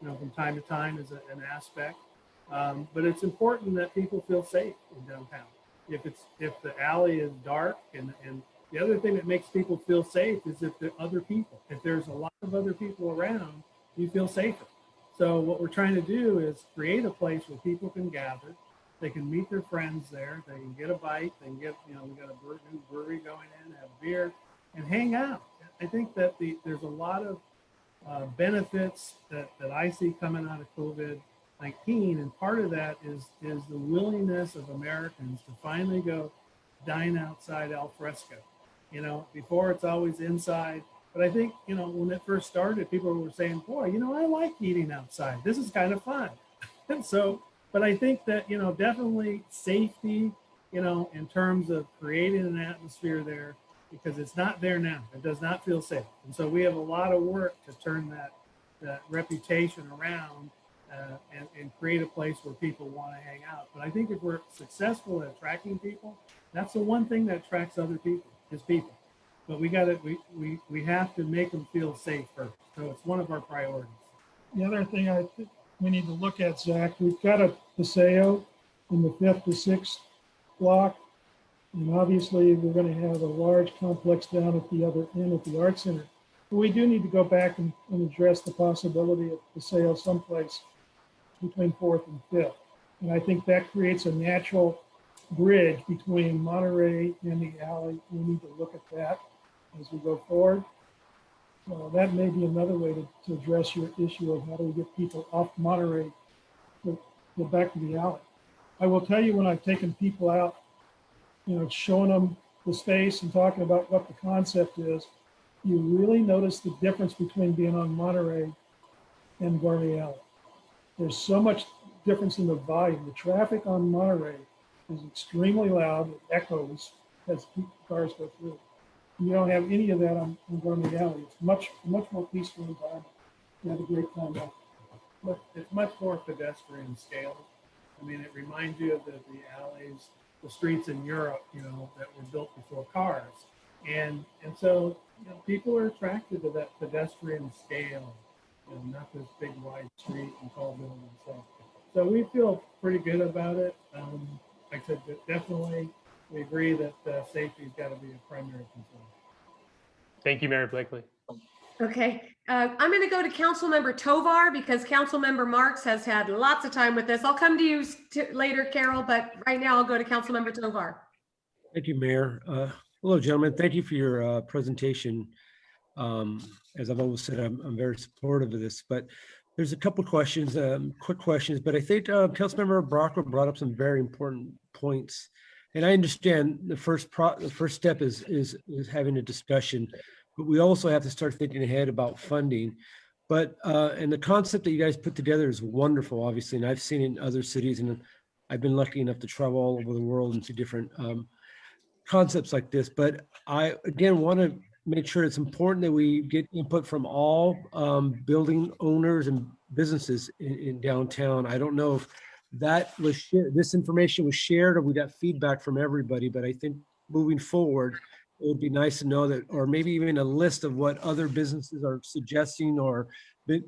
from time to time is an aspect. But it's important that people feel safe in downtown. If the alley is dark, and the other thing that makes people feel safe is if there are other people. If there's a lot of other people around, you feel safer. So what we're trying to do is create a place where people can gather. They can meet their friends there. They can get a bite. They can get, we got a new brewery going in, have beer, and hang out. I think that there's a lot of benefits that I see coming out of COVID-19, and part of that is the willingness of Americans to finally go dine outside al fresco. Before it's always inside, but I think when it first started, people were saying, boy, I like eating outside. This is kind of fun. And so, but I think that definitely safety, in terms of creating an atmosphere there, because it's not there now. It does not feel safe. And so we have a lot of work to turn that reputation around and create a place where people want to hang out. But I think if we're successful at attracting people, that's the one thing that attracts other people, is people. But we have to make them feel safe first. So it's one of our priorities. The other thing I think we need to look at, Zach, we've got a Paseo in the 5th to 6th block. And obviously, we're going to have a large complex down at the other end at the Art Center. But we do need to go back and address the possibility of Paseo someplace between 4th and 5th. And I think that creates a natural bridge between Monterey and the alley. We need to look at that as we go forward. So that may be another way to address your issue of how do we get people off Monterey to go back to the alley. I will tell you, when I've taken people out, showing them the space and talking about what the concept is, you really notice the difference between being on Monterey and Gourmet Alley. There's so much difference in the volume. The traffic on Monterey is extremely loud. It echoes as cars go through. You don't have any of that on Gourmet Alley. It's much more peaceful environment. You have a great time out. But it's much more pedestrian scale. It reminds you of the alleys, the streets in Europe, that were built before cars. And so, people are attracted to that pedestrian scale, not this big wide street and tall buildings. So we feel pretty good about it. Like I said, definitely we agree that safety's got to be a primary concern. Thank you, Mayor Blakely. Okay, I'm going to go to Councilmember Tovar because Councilmember Marks has had lots of time with this. I'll come to you later, Carol, but right now I'll go to Councilmember Tovar. Thank you, Mayor. Hello, gentlemen. Thank you for your presentation. As I've always said, I'm very supportive of this, but there's a couple questions, quick questions, but I think Councilmember Bracco brought up some very important points. And I understand the first step is having a discussion, but we also have to start thinking ahead about funding. But and the concept that you guys put together is wonderful, obviously, and I've seen it in other cities, and I've been lucky enough to travel all over the world and see different concepts like this. But I again want to make sure it's important that we get input from all building owners and businesses in downtown. I don't know if that was shared, this information was shared, or we got feedback from everybody, but I think moving forward, it would be nice to know that, or maybe even a list of what other businesses are suggesting, or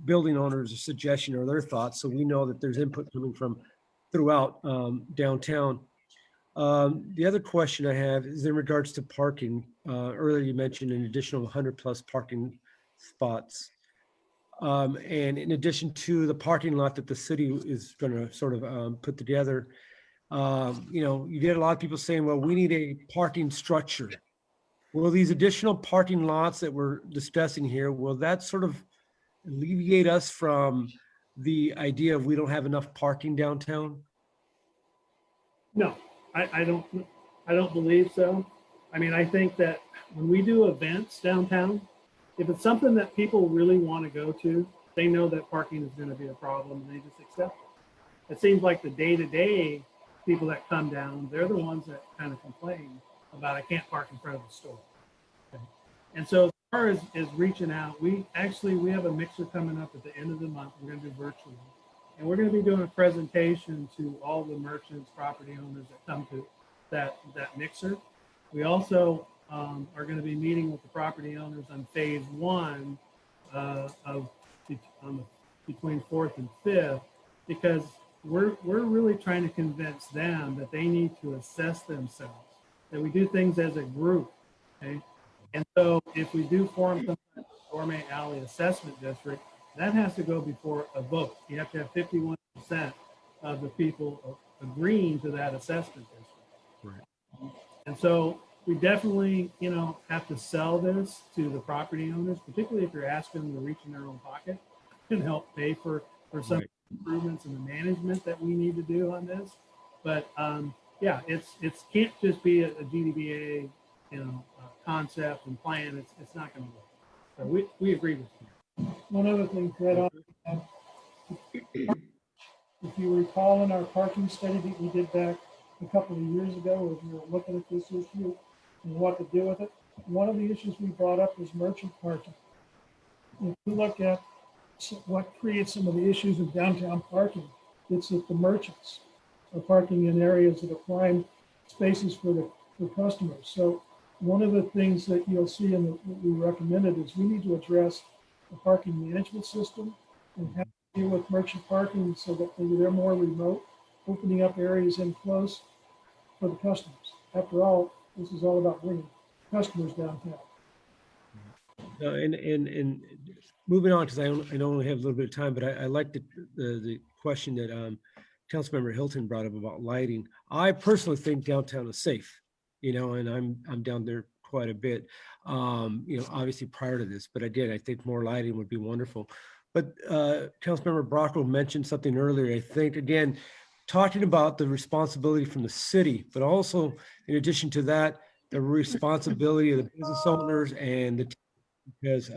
building owners are suggesting, or their thoughts, so we know that there's input coming from throughout downtown. The other question I have is in regards to parking. Earlier you mentioned an additional 100+ parking spots. And in addition to the parking lot that the city is going to sort of put together, you get a lot of people saying, well, we need a parking structure. Will these additional parking lots that we're discussing here, will that sort of alleviate us from the idea of we don't have enough parking downtown? No, I don't believe so. I mean, I think that when we do events downtown, if it's something that people really want to go to, they know that parking is going to be a problem, and they just accept it. It seems like the day-to-day people that come down, they're the ones that kind of complain about, I can't park in front of the store. Okay. And so as far as reaching out, we have a mixer coming up at the end of the month. We're going to do virtually. And we're going to be doing a presentation to all the merchants, property owners that come to that mixer. We also are going to be meeting with the property owners on phase 1 between 4th and 5th, because we're really trying to convince them that they need to assess themselves, that we do things as a group. Okay. And so if we do form some kind of Gourmet Alley Assessment District, that has to go before a vote. You have to have 51% of the people agreeing to that assessment district. Right. And so we definitely, have to sell this to the property owners, particularly if you're asking them to reach in their own pocket and help pay for some Right. improvements in the management that we need to do on this. But yeah, it's can't just be a GDBA, concept and plan. It's not going to work. So we agree with you. One other thing, Fred, if you recall in our parking study that we did back a couple of years ago, as we were looking at this issue and what to do with it, one of the issues we brought up was merchant parking. If you look at what creates some of the issues in downtown parking, it's that the merchants are parking in areas that are prime spaces for customers. So one of the things that you'll see in what we recommended is we need to address the parking management system and how to deal with merchant parking so that they're more remote, opening up areas in close for the customers. After all, this is all about bringing customers downtown. And moving on, because I only have a little bit of time, but I like the question that Councilmember Hilton brought up about lighting. I personally think downtown is safe, and I'm down there quite a bit, obviously prior to this, but again, I think more lighting would be wonderful. But Councilmember Bracco mentioned something earlier, I think, again, talking about the responsibility from the city, but also in addition to that, the responsibility of the business owners and because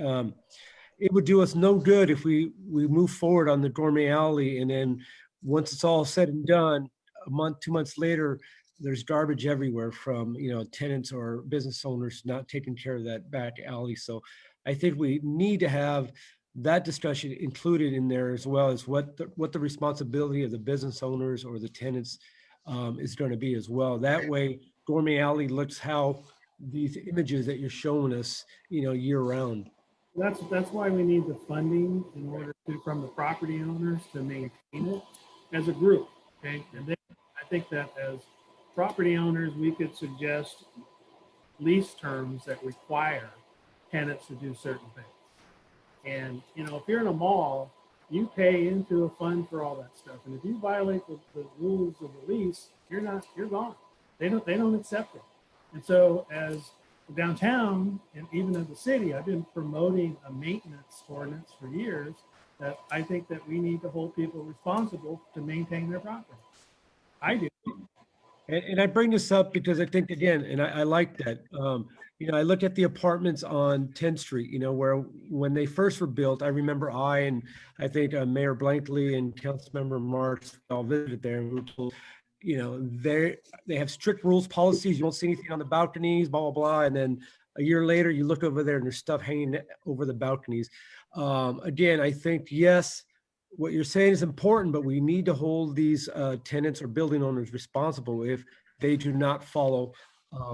it would do us no good if we move forward on the Gourmet Alley, and then once it's all said and done, a month, 2 months later, there's garbage everywhere from tenants or business owners not taking care of that back alley. So I think we need to have that discussion included in there, as well as what the responsibility of the business owners or the tenants is going to be as well. That way, Gourmet Alley looks how these images that you're showing us, year round. That's why we need the funding in order from the property owners to maintain it as a group. Okay, and then I think that as property owners, we could suggest lease terms that require tenants to do certain things. And, you know, if you're in a mall, you pay into a fund for all that stuff. And if you violate the rules of the lease, you're gone. They don't accept it. And so as downtown and even as the city, I've been promoting a maintenance ordinance for years that I think that we need to hold people responsible to maintain their property. I do. And I bring this up because I think, again, and I like that, you know, I look at the apartments on 10th Street, you know, where when they first were built, I remember I think Mayor Blankley and Councilmember Marks all visited there, and we were told, you know, they have strict rules, policies. You won't see anything on the balconies, blah, blah, blah. And then a year later, you look over there and there's stuff hanging over the balconies. Again, I think, yes, what you're saying is important, but we need to hold these tenants or building owners responsible if they do not follow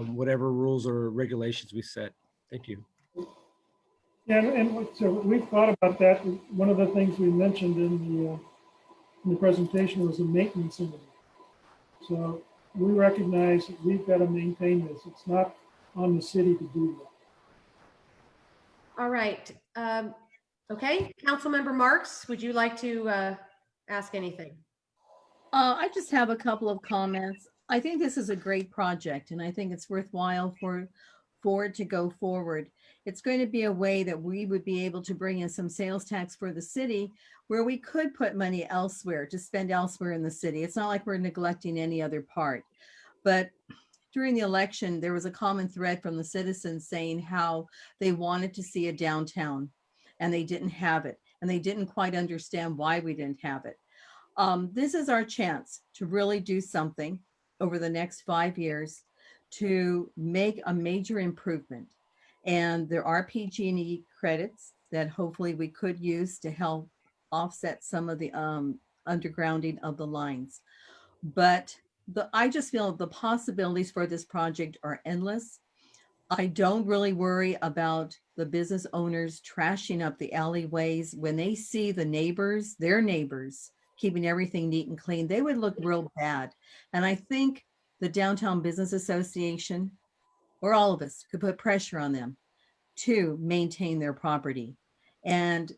whatever rules or regulations we set. Thank you. Yeah, and so we've thought about that. One of the things we mentioned in the presentation was the maintenance of it. So we recognize that we've got to maintain this. It's not on the city to do that. All right. Okay, Councilmember Marks, would you like to ask anything? I just have a couple of comments. I think this is a great project, and I think it's worthwhile for it to go forward. It's going to be a way that we would be able to bring in some sales tax for the city where we could put money elsewhere to spend elsewhere in the city. It's not like we're neglecting any other part. But during the election, there was a common thread from the citizens saying how they wanted to see a downtown and they didn't have it. And they didn't quite understand why we didn't have it. This is our chance to really do something over the next 5 years to make a major improvement. And there are PG&E credits that hopefully we could use to help offset some of the undergrounding of the lines. But I just feel the possibilities for this project are endless. I don't really worry about the business owners trashing up the alleyways. When they see the neighbors, their neighbors, keeping everything neat and clean, they would look real bad. And I think the Downtown Business Association, or all of us, could put pressure on them to maintain their property. And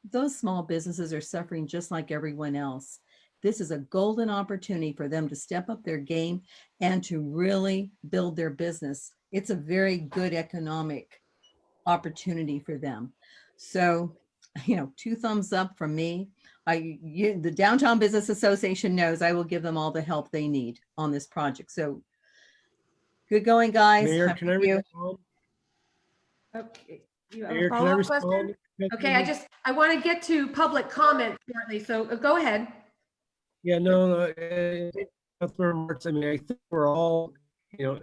those small businesses are suffering just like everyone else. This is a golden opportunity for them to step up their game and to really build their business. It's a very good economic opportunity for them. So, you know, 2 thumbs up from me. The Downtown Business Association knows I will give them all the help they need on this project. So good going, guys. Mayor, Happy can I to you. respond? Okay, you have a Mayor, can I follow-up question? respond? Okay, I want to get to public comment shortly, so go ahead. Yeah, no, Councilmember Marks, I mean, I think we're all, you know,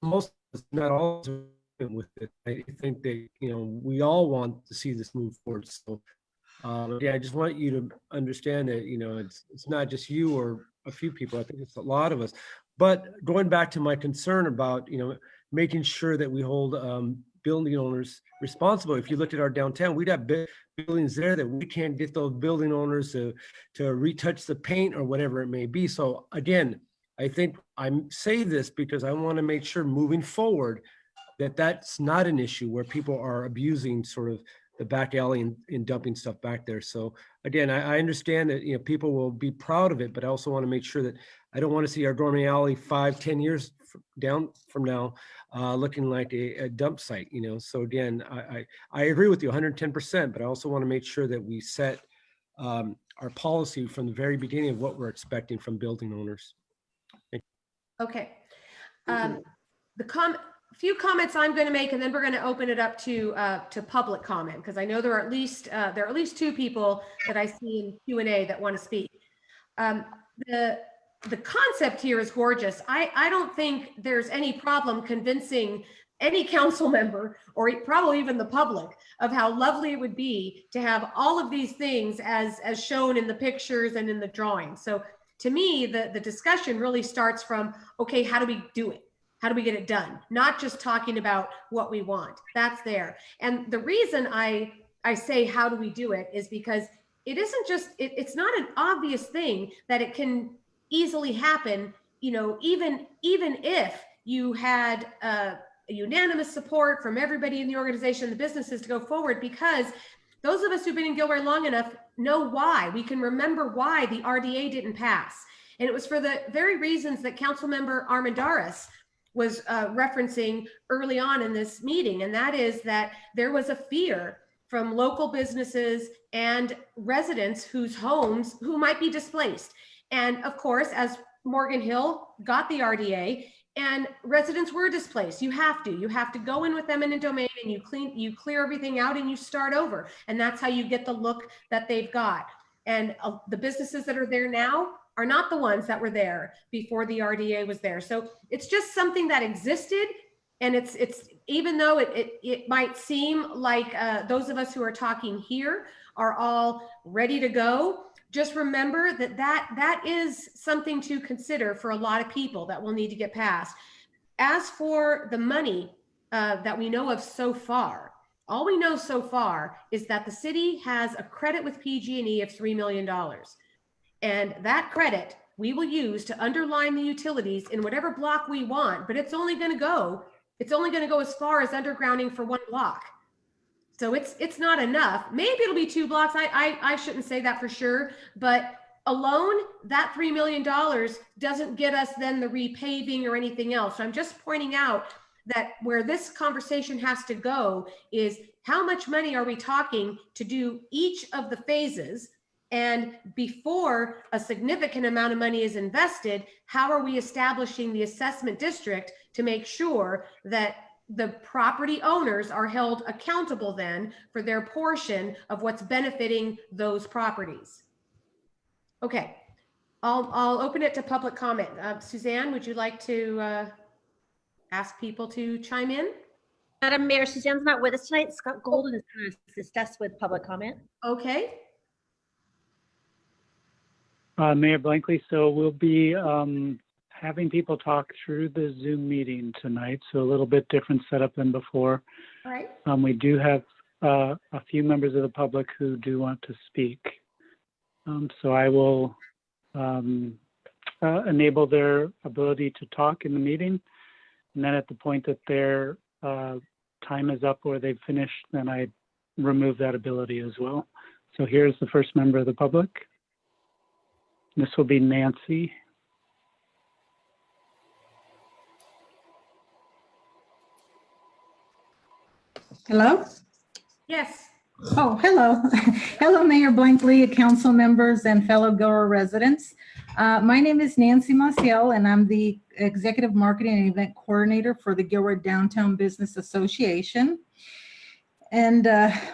most of us, not all of us are with it. I think that, you know, we all want to see this move forward. So, yeah, I just want you to understand that, you know, it's not just you or a few people. I think it's a lot of us. But going back to my concern about, you know, making sure that we hold building owners responsible. If you look at our downtown, we'd have buildings there that we can't get those building owners to retouch the paint or whatever it may be. So again, I think I say this because I want to make sure moving forward that that's not an issue where people are abusing sort of the back alley and dumping stuff back there. So again, I understand that, you know, people will be proud of it, but I also want to make sure that I don't want to see our Gourmet Alley 5-10 years down from now looking like a dump site, you know. So again, I agree with you 110%, but I also want to make sure that we set our policy from the very beginning of what we're expecting from building owners. Okay. Few comments I'm going to make, and then we're going to open it up to public comment, because I know there are at least 2 people that I see in Q&A that want to speak. The concept here is gorgeous. I don't think there's any problem convincing any council member, or probably even the public, of how lovely it would be to have all of these things as shown in the pictures and in the drawings. So to me, the discussion really starts from, okay, how do we do it? How do we get it done? Not just talking about what we want. That's there. And the reason I say, how do we do it, is because it isn't just, it's not an obvious thing that it can easily happen, you know, even if you had unanimous support from everybody in the organization, the businesses, to go forward, because those of us who've been in Gilroy long enough know why. We can remember why the RDA didn't pass. And it was for the very reasons that Councilmember Armendariz was referencing early on in this meeting. And that is that there was a fear from local businesses and residents whose homes, who might be displaced. And of course, as Morgan Hill got the RDA and residents were displaced, you have to go in with eminent domain and you clear everything out and you start over. And that's how you get the look that they've got. And the businesses that are there now are not the ones that were there before the RDA was there. So it's just something that existed. And it's even though it might seem like those of us who are talking here are all ready to go, just remember that is something to consider for a lot of people that will need to get passed. As for the money that we know of so far, all we know so far is that the city has a credit with PG&E of $3 million. And that credit we will use to underline the utilities in whatever block we want, but it's only going to go as far as undergrounding for one block. So it's not enough. Maybe it'll be 2 blocks. I shouldn't say that for sure, but alone, that $3 million doesn't get us then the repaving or anything else. So I'm just pointing out that where this conversation has to go is how much money are we talking to do each of the phases? And before a significant amount of money is invested, how are we establishing the assessment district to make sure that the property owners are held accountable then for their portion of what's benefiting those properties? Okay, I'll open it to public comment. Suzanne, would you like to ask people to chime in? Madam Mayor, Suzanne's not with us tonight. Scott Golden is going to assist us with public comment. Okay. Mayor Blankley, so we'll be having people talk through the Zoom meeting tonight, so a little bit different setup than before. All right. We do have a few members of the public who do want to speak. So I will enable their ability to talk in the meeting. And then at the point that their time is up or they've finished, then I remove that ability as well. So here's the first member of the public. This will be Nancy. Hello? Yes. Oh, hello. Hello, Mayor Blankley, council members, and fellow Gilroy residents. My name is Nancy Maciel, and I'm the Executive Marketing and Event Coordinator for the Gilroy Downtown Business Association. And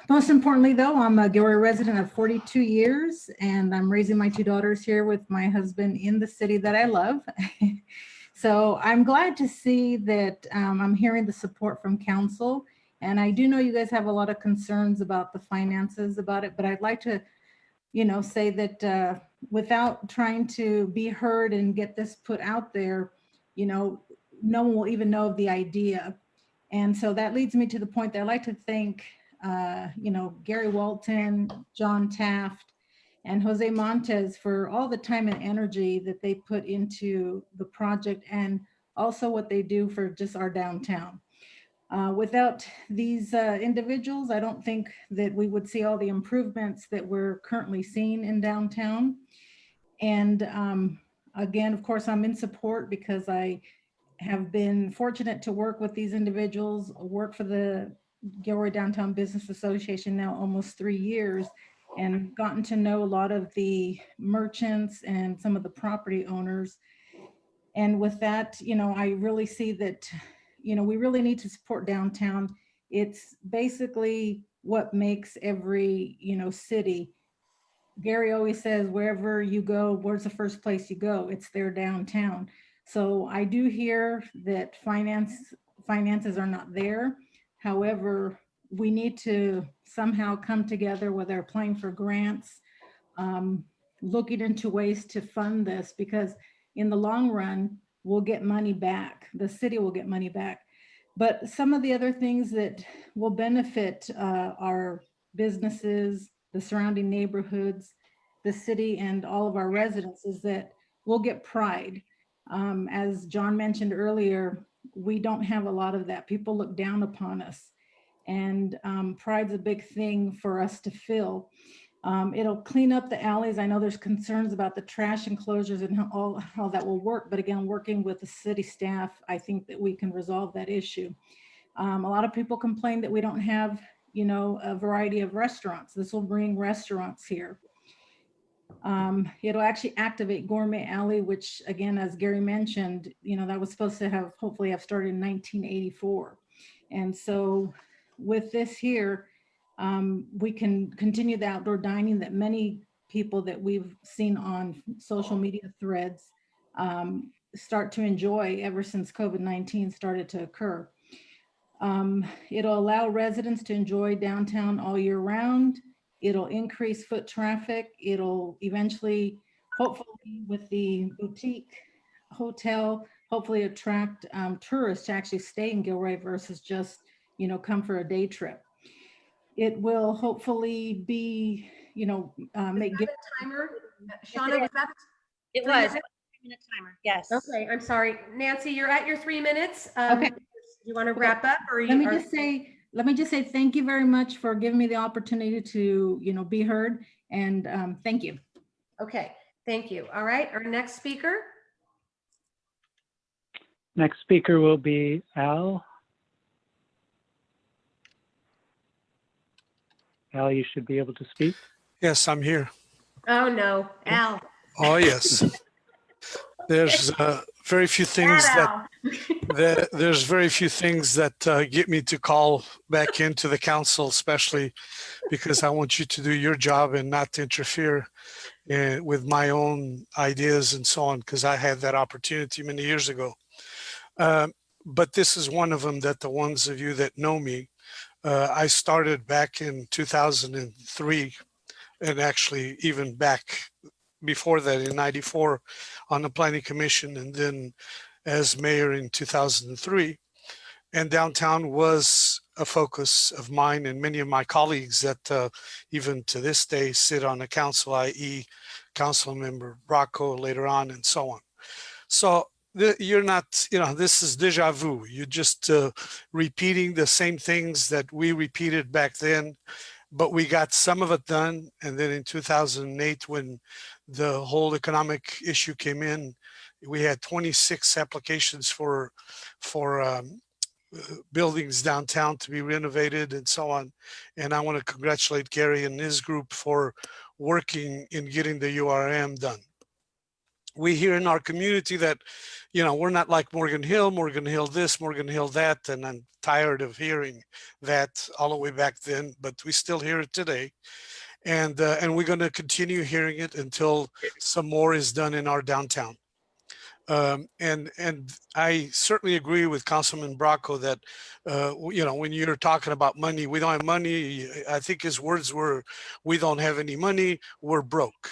most importantly, though, I'm a Gilroy resident of 42 years, and I'm raising my 2 daughters here with my husband in the city that I love. So I'm glad to see that I'm hearing the support from council. And I do know you guys have a lot of concerns about the finances about it, but I'd like to, say that without trying to be heard and get this put out there, no one will even know of the idea. And so that leads me to the point that I'd like to thank, Gary Walton, John Taft, and Jose Montez for all the time and energy that they put into the project and also what they do for just our downtown. Without these individuals, I don't think that we would see all the improvements that we're currently seeing in downtown. And again, of course, I'm in support because I have been fortunate to work with these individuals, work for the Gilroy Downtown Business Association now almost 3 years, and gotten to know a lot of the merchants and some of the property owners. And with that, I really see that we really need to support downtown. It's basically what makes every, city. Gary always says, wherever you go, where's the first place you go? It's their downtown. So I do hear that finances are not there. However, we need to somehow come together, whether applying for grants, looking into ways to fund this, because in the long run, we'll get money back. The city will get money back. But some of the other things that will benefit our businesses, the surrounding neighborhoods, the city, and all of our residents is that we'll get pride. As John mentioned earlier, we don't have a lot of that. People look down upon us, and pride's a big thing for us to fill. It'll clean up the alleys. I know there's concerns about the trash enclosures and how that will work, but again, working with the city staff, I think that we can resolve that issue. A lot of people complain that we don't have, a variety of restaurants. This will bring restaurants here. It'll actually activate Gourmet Alley, which again, as Gary mentioned, that was supposed to hopefully have started in 1984. And so with this here, we can continue the outdoor dining that many people that we've seen on social media threads start to enjoy ever since COVID-19 started to occur. It'll allow residents to enjoy downtown all year round. It'll increase foot traffic. It'll eventually, hopefully with the boutique hotel, hopefully attract tourists to actually stay in Gilroy versus just, come for a day trip. It will hopefully be, make Is that a timer? Shauna, was that? It 3 was. minutes? 3-minute timer, yes. Okay, I'm sorry. Nancy, you're at your 3 minutes. Okay. You want to wrap up or Let me just say thank you very much for giving me the opportunity to, be heard, and thank you. Okay, thank you. All right, our next speaker. Next speaker will be Al. Al, you should be able to speak. Yes, I'm here. Oh no, Al. Oh, yes. There's very few things there's very few things that get me to call back into the council, especially because I want you to do your job and not to interfere with my own ideas and so on, because I had that opportunity many years ago. But this is one of them that the ones of you that know me, I started back in 2003, and actually even back before that in 94 on the planning commission, and then as mayor in 2003. And downtown was a focus of mine and many of my colleagues that even to this day sit on the council, i.e. council member Bracco later on and so on. So you're not, this is deja vu. You're just repeating the same things that we repeated back then, but we got some of it done. And then in 2008, when the whole economic issue came in, we had 26 applications for buildings downtown to be renovated and so on. And I want to congratulate Gary and his group for working in getting the URM done. We hear in our community that, we're not like Morgan Hill this, Morgan Hill that, and I'm tired of hearing that all the way back then, but we still hear it today. And we're going to continue hearing it until some more is done in our downtown. And I certainly agree with Councilman Bracco that, when you're talking about money, we don't have money. I think his words were, we don't have any money, we're broke.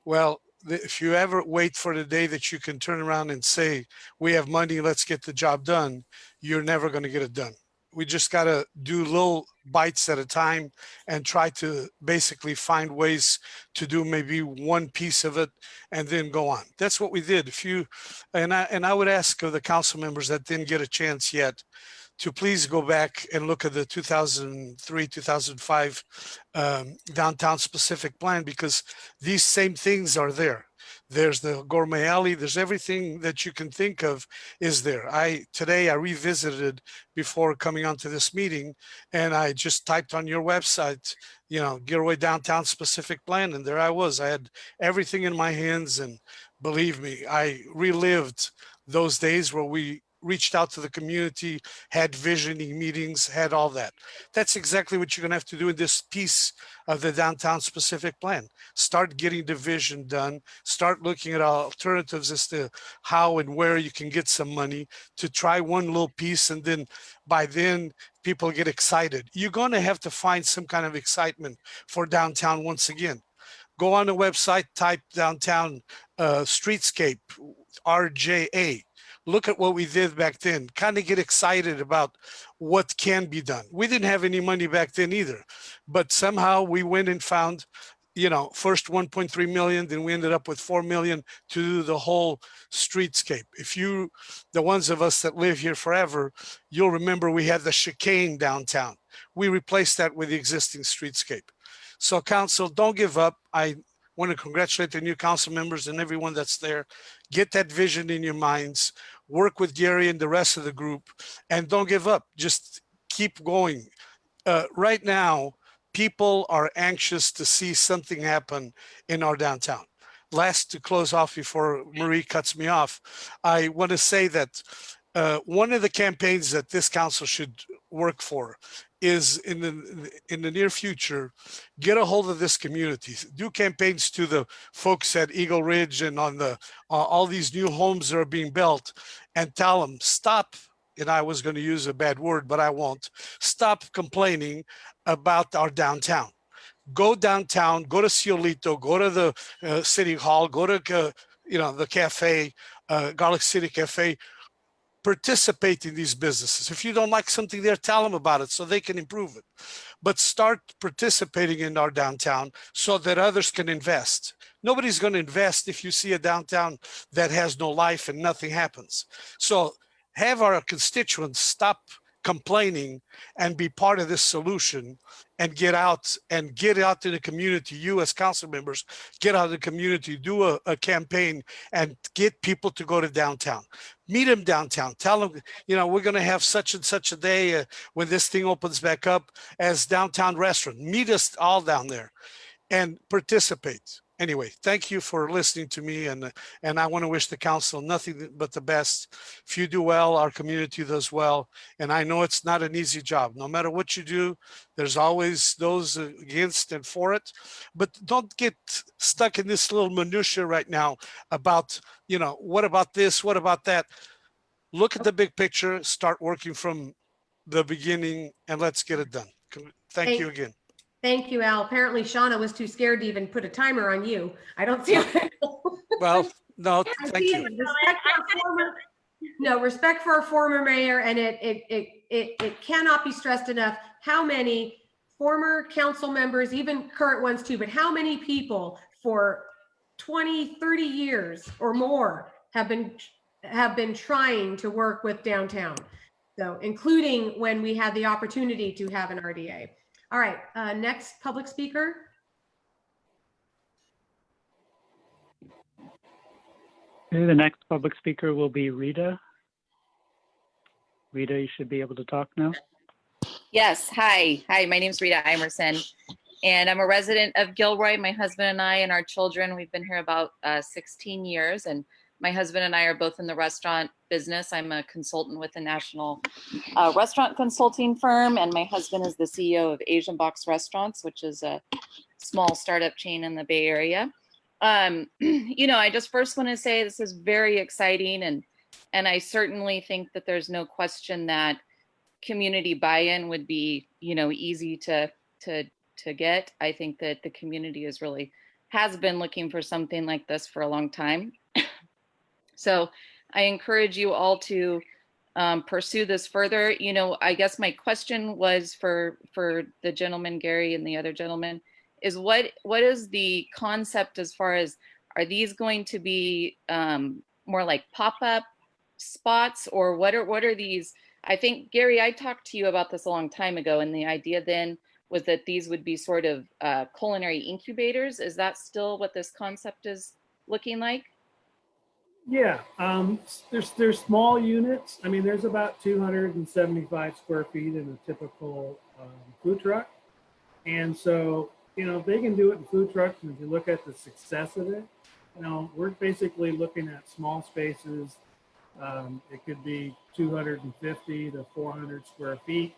Well, if you ever wait for the day that you can turn around and say, we have money, let's get the job done, you're never going to get it done. We just got to do little bites at a time and try to basically find ways to do maybe one piece of it and then go on. That's what we did. And I would ask of the council members that didn't get a chance yet to please go back and look at the 2003, 2005 downtown specific plan, because these same things are there. There's the Gourmet Alley, there's everything that you can think of is there. Today I revisited before coming onto this meeting, and I just typed on your website, Gilroy downtown specific plan, and there I was. I had everything in my hands, and believe me, I relived those days where we reached out to the community, had visioning meetings, had all that. That's exactly what you're going to have to do in this piece of the downtown specific plan. Start getting the vision done, start looking at alternatives as to how and where you can get some money to try one little piece, and then by then people get excited. You're going to have to find some kind of excitement for downtown once again. Go on the website, type downtown streetscape, RJA. Look at what we did back then, kind of get excited about what can be done. We didn't have any money back then either, but somehow we went and found first 1.3 million, then we ended up with 4 million to do the whole streetscape. The ones of us that live here forever, you'll remember we had the chicane downtown. We replaced that with the existing streetscape. So council, don't give up. I want to congratulate the new council members and everyone that's there. Get that vision in your minds, work with Gary and the rest of the group, and don't give up. Just keep going. Right now, people are anxious to see something happen in our downtown. Last, to close off before Marie cuts me off, I want to say that one of the campaigns that this council should work for is in the near future, get a hold of this community, do campaigns to the folks at Eagle Ridge and on the all these new homes that are being built, and tell them stop. And I was going to use a bad word, but I won't. Stop complaining about our downtown. Go downtown, go to Ciolito, go to the city hall, go to the cafe, Garlic City Cafe. Participate in these businesses. If you don't like something there, tell them about it so they can improve it. But start participating in our downtown so that others can invest. Nobody's going to invest if you see a downtown that has no life and nothing happens. So have our constituents stop complaining and be part of this solution, and get out in the community. You as council members, get out in the community, do a campaign and get people to go to downtown. Meet them downtown. Tell them, we're going to have such and such a day when this thing opens back up as downtown restaurant. Meet us all down there and participate. Anyway, thank you for listening to me, and I want to wish the council nothing but the best. If you do well, our community does well, and I know it's not an easy job. No matter what you do, there's always those against and for it, but don't get stuck in this little minutia right now about, what about this, what about that? Look at the big picture, start working from the beginning, and let's get it done. Thank you again. Thank you, Al. Apparently Shauna was too scared to even put a timer on you. I don't see Well, no, thank you. Respect for our former mayor, and it cannot be stressed enough how many former council members, even current ones too, but how many people for 20, 30 years or more have been trying to work with downtown. So including when we had the opportunity to have an RDA. All right, next public speaker. Okay, the next public speaker will be Rita. Rita, you should be able to talk now. Yes, hi. Hi, my name is Rita Emerson, and I'm a resident of Gilroy. My husband and I and our children, we've been here about 16 years, and my husband and I are both in the restaurant business. I'm a consultant with a national restaurant consulting firm, and my husband is the CEO of Asian Box Restaurants, which is a small startup chain in the Bay Area. I just first want to say this is very exciting, and I certainly think that there's no question that community buy-in would be, easy to get. I think that the community has been looking for something like this for a long time. So I encourage you all to pursue this further. I guess my question was for the gentleman, Gary, and the other gentleman, is what is the concept as far as, are these going to be more like pop-up spots, or what are these? I think, Gary, I talked to you about this a long time ago, and the idea then was that these would be sort of culinary incubators. Is that still what this concept is looking like? Yeah, there's small units. I mean, there's about 275 square feet in a typical food truck. And so, if they can do it in food trucks, and if you look at the success of it, we're basically looking at small spaces. It could be 250 to 400 square feet.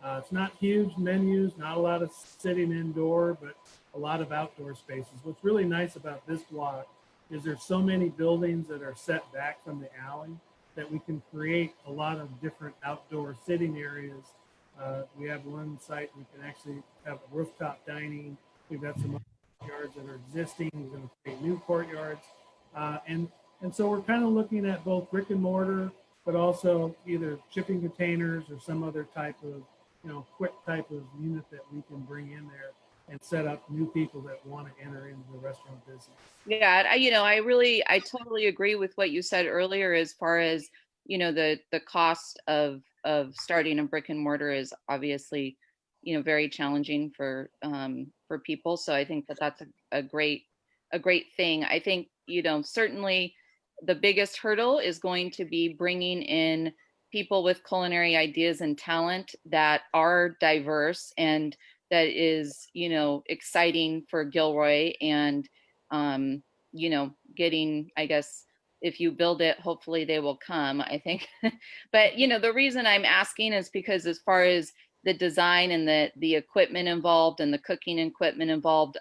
It's not huge menus, not a lot of sitting indoor, but a lot of outdoor spaces. What's really nice about this block is there's so many buildings that are set back from the alley that we can create a lot of different outdoor sitting areas. We have one site we can actually have rooftop dining. We've got some courtyards that are existing. We're going to create new courtyards. And so we're kind of looking at both brick and mortar, but also either shipping containers or some other type of, quick type of unit that we can bring in there and set up new people that want to enter into the restaurant business. Yeah, I totally agree with what you said earlier as far as, the cost of starting a brick and mortar is obviously, very challenging for people. So I think that that's a great thing. I think, certainly the biggest hurdle is going to be bringing in people with culinary ideas and talent that are diverse and that is, exciting for Gilroy and, getting, I guess, if you build it, hopefully they will come, I think. But, the reason I'm asking is because as far as the design and the equipment involved and the cooking equipment involved,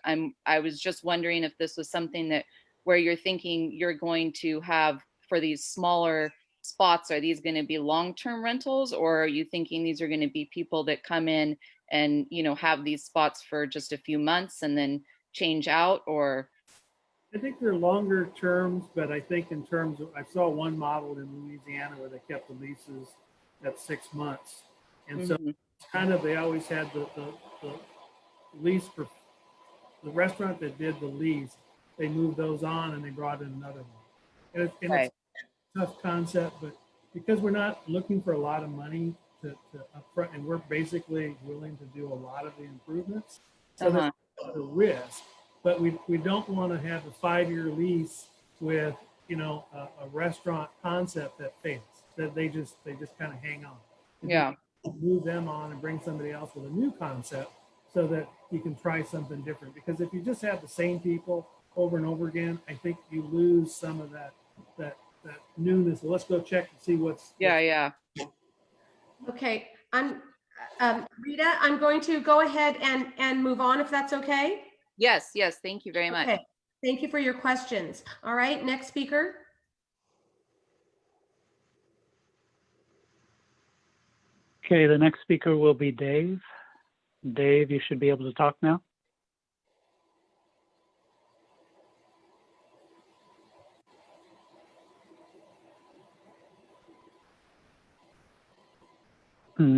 I was just wondering if this was something that where you're thinking you're going to have for these smaller spots, are these going to be long-term rentals, or are you thinking these are going to be people that come in and, have these spots for just a few months and then change out? Or I think they're longer terms, but I think in terms of, I saw one model in Louisiana where they kept the leases at 6 months. And so it's kind of, they always had the lease for the restaurant that did the lease, they moved those on and they brought in another one. And it's a tough concept, but because we're not looking for a lot of money to upfront, and we're basically willing to do a lot of the improvements, so there's a risk. But we don't want to have a 5-year lease with a restaurant concept that fails, that they just kind of hang on. Yeah. Move them on and bring somebody else with a new concept so that you can try something different. Because if you just have the same people over and over again, I think you lose some of that newness. So let's go check and see what's. Yeah. Okay, Rita, I'm going to go ahead and move on if that's okay. Yes, thank you very much. Okay, thank you for your questions. All right, next speaker. Okay, the next speaker will be Dave. Dave, you should be able to talk now.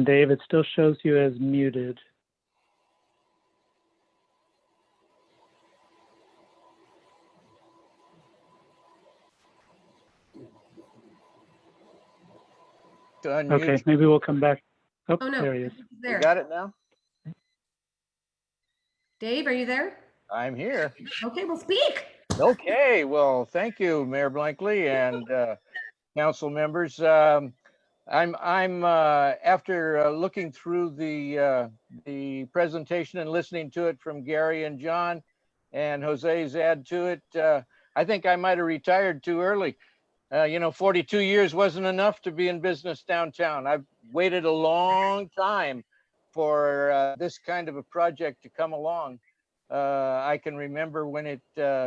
Dave, it still shows you as muted. Okay, maybe we'll come back. Oh, no, there he is. There. You got it now? Dave, are you there? I'm here. Okay, well, speak. Okay, well, thank you, Mayor Blankley and council members. I'm after looking through the presentation and listening to it from Gary and John and Jose's add to it. I think I might have retired too early. 42 years wasn't enough to be in business downtown. I've waited a long time for this kind of a project to come along. I can remember when it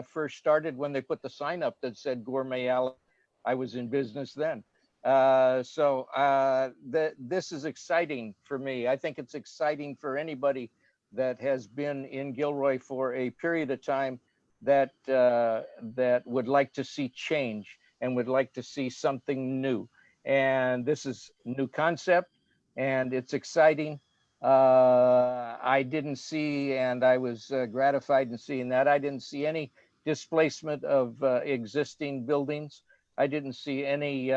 first started, when they put the sign up that said Gourmet Alley. I was in business then. So this is exciting for me. I think it's exciting for anybody that has been in Gilroy for a period of time that would like to see change and would like to see something new. And this is new concept and it's exciting. I didn't see, and I was gratified in seeing that. I didn't see any displacement of existing buildings. I didn't see any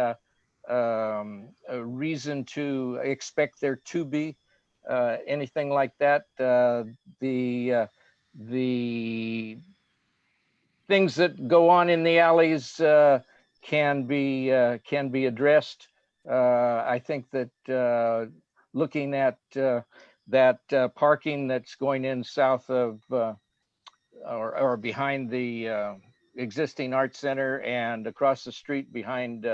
reason to expect there to be anything like that. The things that go on in the alleys can be addressed. I think that looking at that parking that's going in south of or behind the existing art center and across the street behind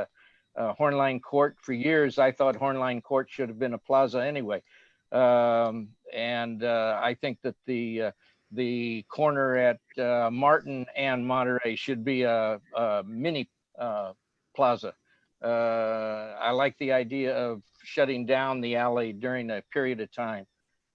Hornline Court. For years, I thought Hornline Court should have been a plaza anyway. And I think that the corner at Martin and Monterey should be a mini plaza. I like the idea of shutting down the alley during a period of time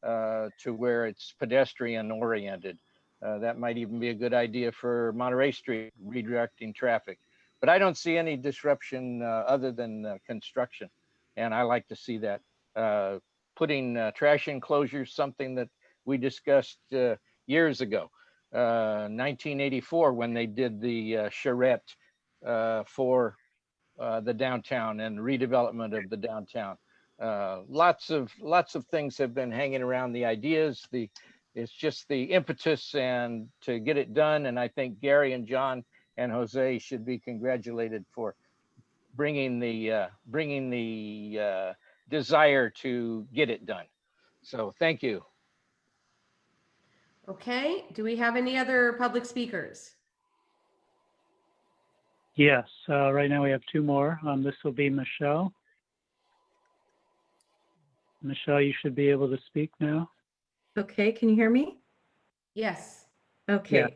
to where it's pedestrian oriented. That might even be a good idea for Monterey Street, redirecting traffic. But I don't see any disruption other than construction. And I like to see that. Putting trash enclosures, something that we discussed years ago, 1984, when they did the charrette for the downtown and redevelopment of the downtown. Lots of things have been hanging around the ideas. It's just the impetus and to get it done. And I think Gary and John and Jose should be congratulated for bringing the desire to get it done. So thank you. Okay, do we have any other public speakers? Yes, right now we have two more. This will be Michelle. Michelle, you should be able to speak now. Okay, can you hear me? Yes. Okay. Yeah.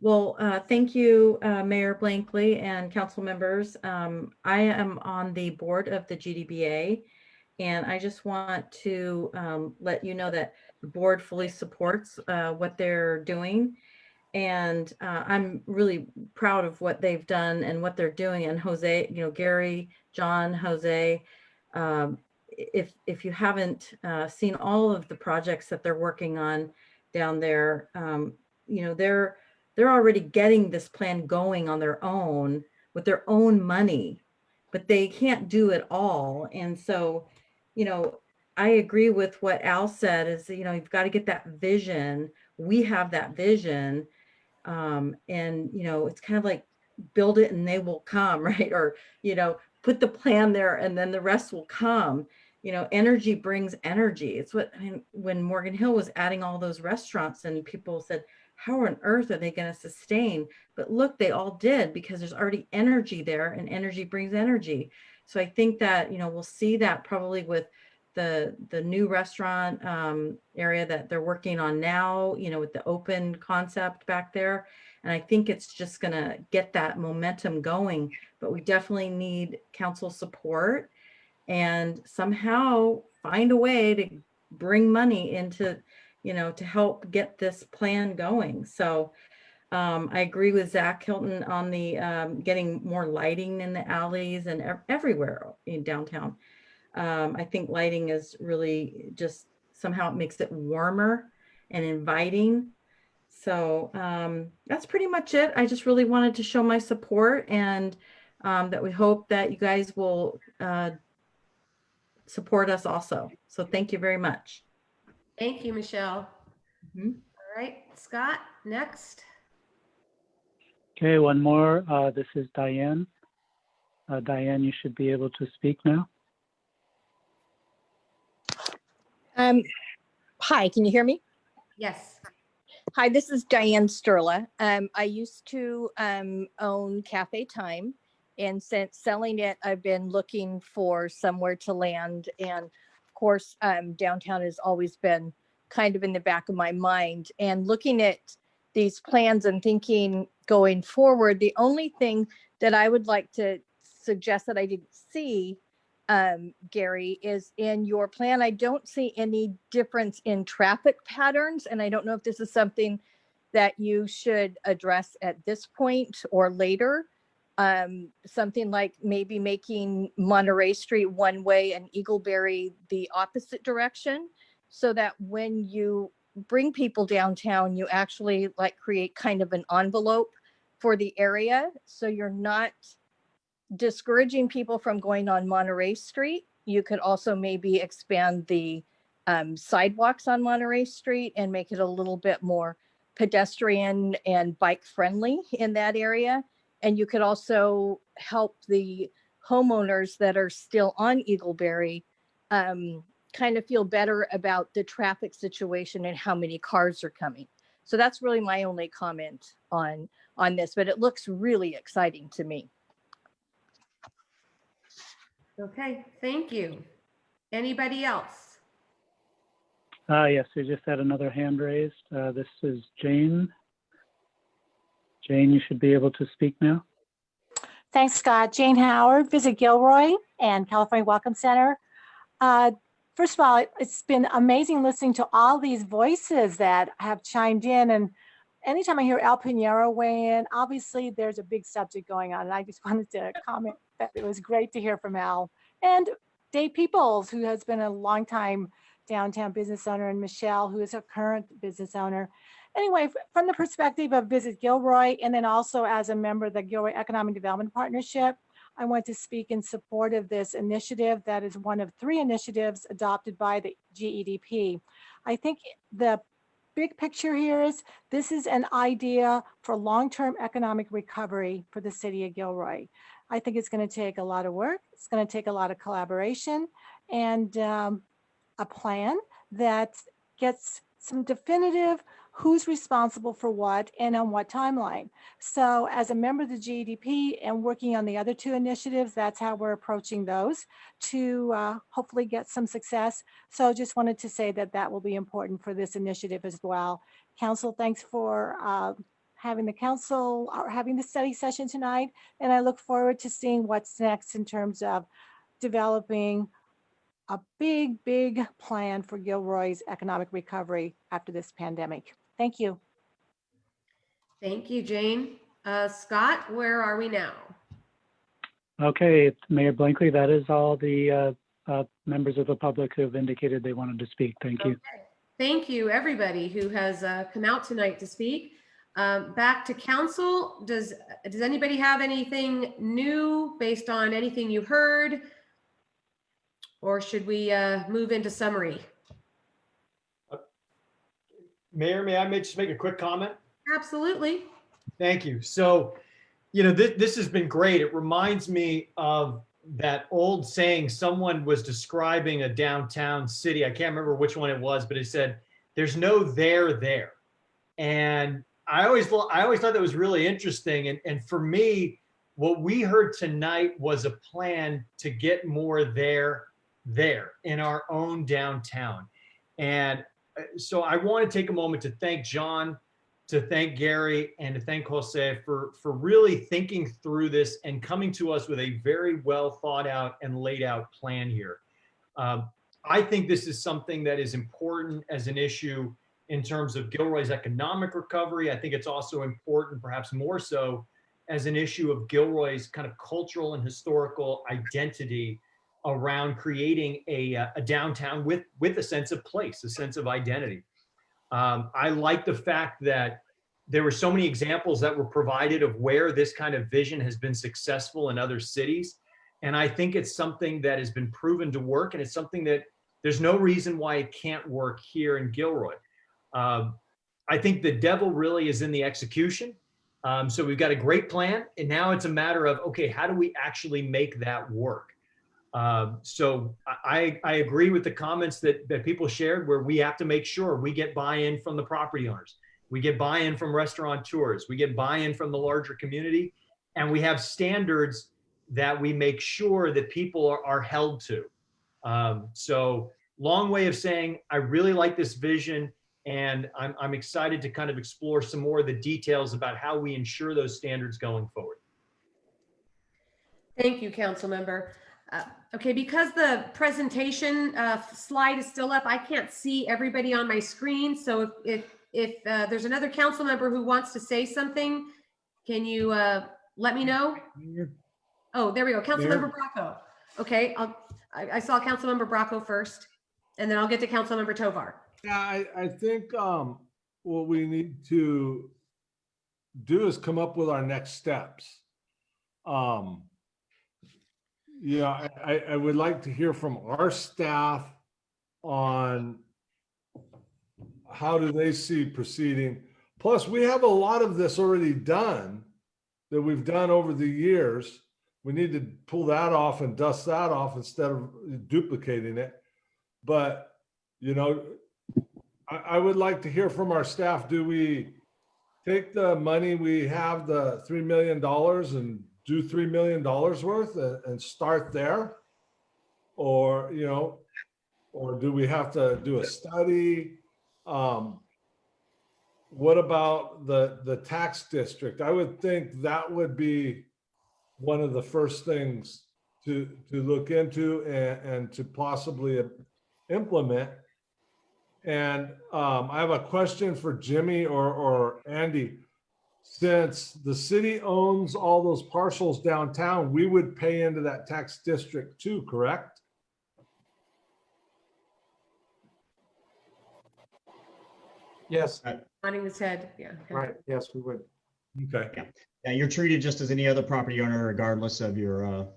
Well, thank you, Mayor Blankley and council members. I am on the board of the GDBA, and I just want to let you know that the board fully supports what they're doing. And I'm really proud of what they've done and what they're doing. And Jose, Gary, John, Jose, if you haven't seen all of the projects that they're working on down there, they're already getting this plan going on their own with their own money, but they can't do it all. And so, I agree with what Al said is, you've got to get that vision. We have that vision. And, it's kind of like build it and they will come, right? Or, put the plan there and then the rest will come. Energy brings energy. It's what, when Morgan Hill was adding all those restaurants and people said, how on earth are they going to sustain? But look, they all did because there's already energy there and energy brings energy. So I think that, we'll see that probably with the new restaurant area that they're working on now, with the open concept back there. And I think it's just going to get that momentum going, but we definitely need council support and somehow find a way to bring money into, to help get this plan going. So I agree with Zach Hilton on the getting more lighting in the alleys and everywhere in downtown. I think lighting is really just somehow it makes it warmer and inviting. So that's pretty much it. I just really wanted to show my support and that we hope that you guys will support us also. So thank you very much. Thank you, Michelle. Mm-hmm. All right, Scott, next. Okay, one more. This is Diane. Diane, you should be able to speak now. Hi, can you hear me? Yes. Hi, this is Diane Sterla. I used to own Cafe Time, and since selling it, I've been looking for somewhere to land. And of course, downtown has always been kind of in the back of my mind. And looking at these plans and thinking going forward, the only thing that I would like to suggest that I didn't see, Gary, is in your plan, I don't see any difference in traffic patterns. And I don't know if this is something that you should address at this point or later. Something like maybe making Monterey Street one way and Eagleberry the opposite direction, so that when you bring people downtown, you actually like create kind of an envelope for the area. So you're not discouraging people from going on Monterey Street. You could also maybe expand the sidewalks on Monterey Street and make it a little bit more pedestrian and bike friendly in that area. And you could also help the homeowners that are still on Eagleberry kind of feel better about the traffic situation and how many cars are coming. So that's really my only comment on this, but it looks really exciting to me. Okay, thank you. Anybody else? Yes, we just had another hand raised. This is Jane. Jane, you should be able to speak now. Thanks, Scott. Jane Howard, visit Gilroy and California Welcome Center. First of all, it's been amazing listening to all these voices that have chimed in. And anytime I hear Al Pinheiro weigh in, obviously there's a big subject going on. And I just wanted to comment that it was great to hear from Al. And Dave Peoples, who has been a longtime downtown business owner, and Michelle, who is a current business owner. anyway, from the perspective of Visit Gilroy, and then also as a member of the Gilroy Economic Development Partnership, I want to speak in support of this initiative that is one of 3 initiatives adopted by the GEDP. I think the big picture here is this is an idea for long-term economic recovery for the city of Gilroy. I think it's going to take a lot of work. It's going to take a lot of collaboration and a plan that gets some definitive who's responsible for what and on what timeline. So as a member of the GEDP and working on the other 2 initiatives, that's how we're approaching those to hopefully get some success. So just wanted to say that that will be important for this initiative as well. Council, thanks for having the study session tonight. And I look forward to seeing what's next in terms of developing a big, big plan for Gilroy's economic recovery after this pandemic. Thank you. Thank you, Jane. Scott, where are we now? Okay, it's Mayor Blankley. That is all the members of the public who have indicated they wanted to speak. Thank you. Okay. Thank you, everybody who has come out tonight to speak. Back to council. Does anybody have anything new based on anything you heard? Or should we move into summary? Mayor, may I just make a quick comment? Absolutely. Thank you. So, you know, this has been great. It reminds me of that old saying. Someone was describing a downtown city. I can't remember which one it was, but it said, "There's no there." And I always thought that was really interesting. And for me, what we heard tonight was a plan to get more there in our own downtown. And so I want to take a moment to thank John, to thank Gary, and to thank Jose for really thinking through this and coming to us with a very well thought out and laid out plan here. I think this is something that is important as an issue in terms of Gilroy's economic recovery. I think it's also important, perhaps more so, as an issue of Gilroy's kind of cultural and historical identity around creating a downtown with a sense of place, a sense of identity. I like the fact that there were so many examples that were provided of where this kind of vision has been successful in other cities. And I think it's something that has been proven to work, and it's something that there's no reason why it can't work here in Gilroy. I think the devil really is in the execution. So we've got a great plan, and now it's a matter of, okay, how do we actually make that work? So I agree with the comments that people shared, where we have to make sure we get buy-in from the property owners. We get buy-in from restaurateurs. We get buy-in from the larger community, and we have standards that we make sure that people are held to. So long way of saying, I really like this vision, and I'm excited to kind of explore some more of the details about how we ensure those standards going forward. Thank you, council member. Okay, because the presentation slide is still up, I can't see everybody on my screen. So if there's another council member who wants to say something, can you let me know? Oh, there we go. Councilmember Bracco. Okay, I saw Councilmember Bracco first, and then I'll get to Councilmember Tovar. Yeah, I think what we need to do is come up with our next steps. Yeah, I would like to hear from our staff on how do they see proceeding. Plus, we have a lot of this already done that we've done over the years. We need to pull that off and dust that off instead of duplicating it. But, you know, I would like to hear from our staff. Do we take the money we have, the $3 million, and do $3 million worth and start there? Or, you know, or do we have to do a study? What about the tax district? I would think that would be one of the first things to look into and to possibly implement. And I have a question for Jimmy or Andy. Since the city owns all those parcels downtown, we would pay into that tax district too, correct? Yes. Nodding his head, yeah. Okay. Right, yes, we would. Okay. Yeah, you're treated just as any other property owner, regardless of your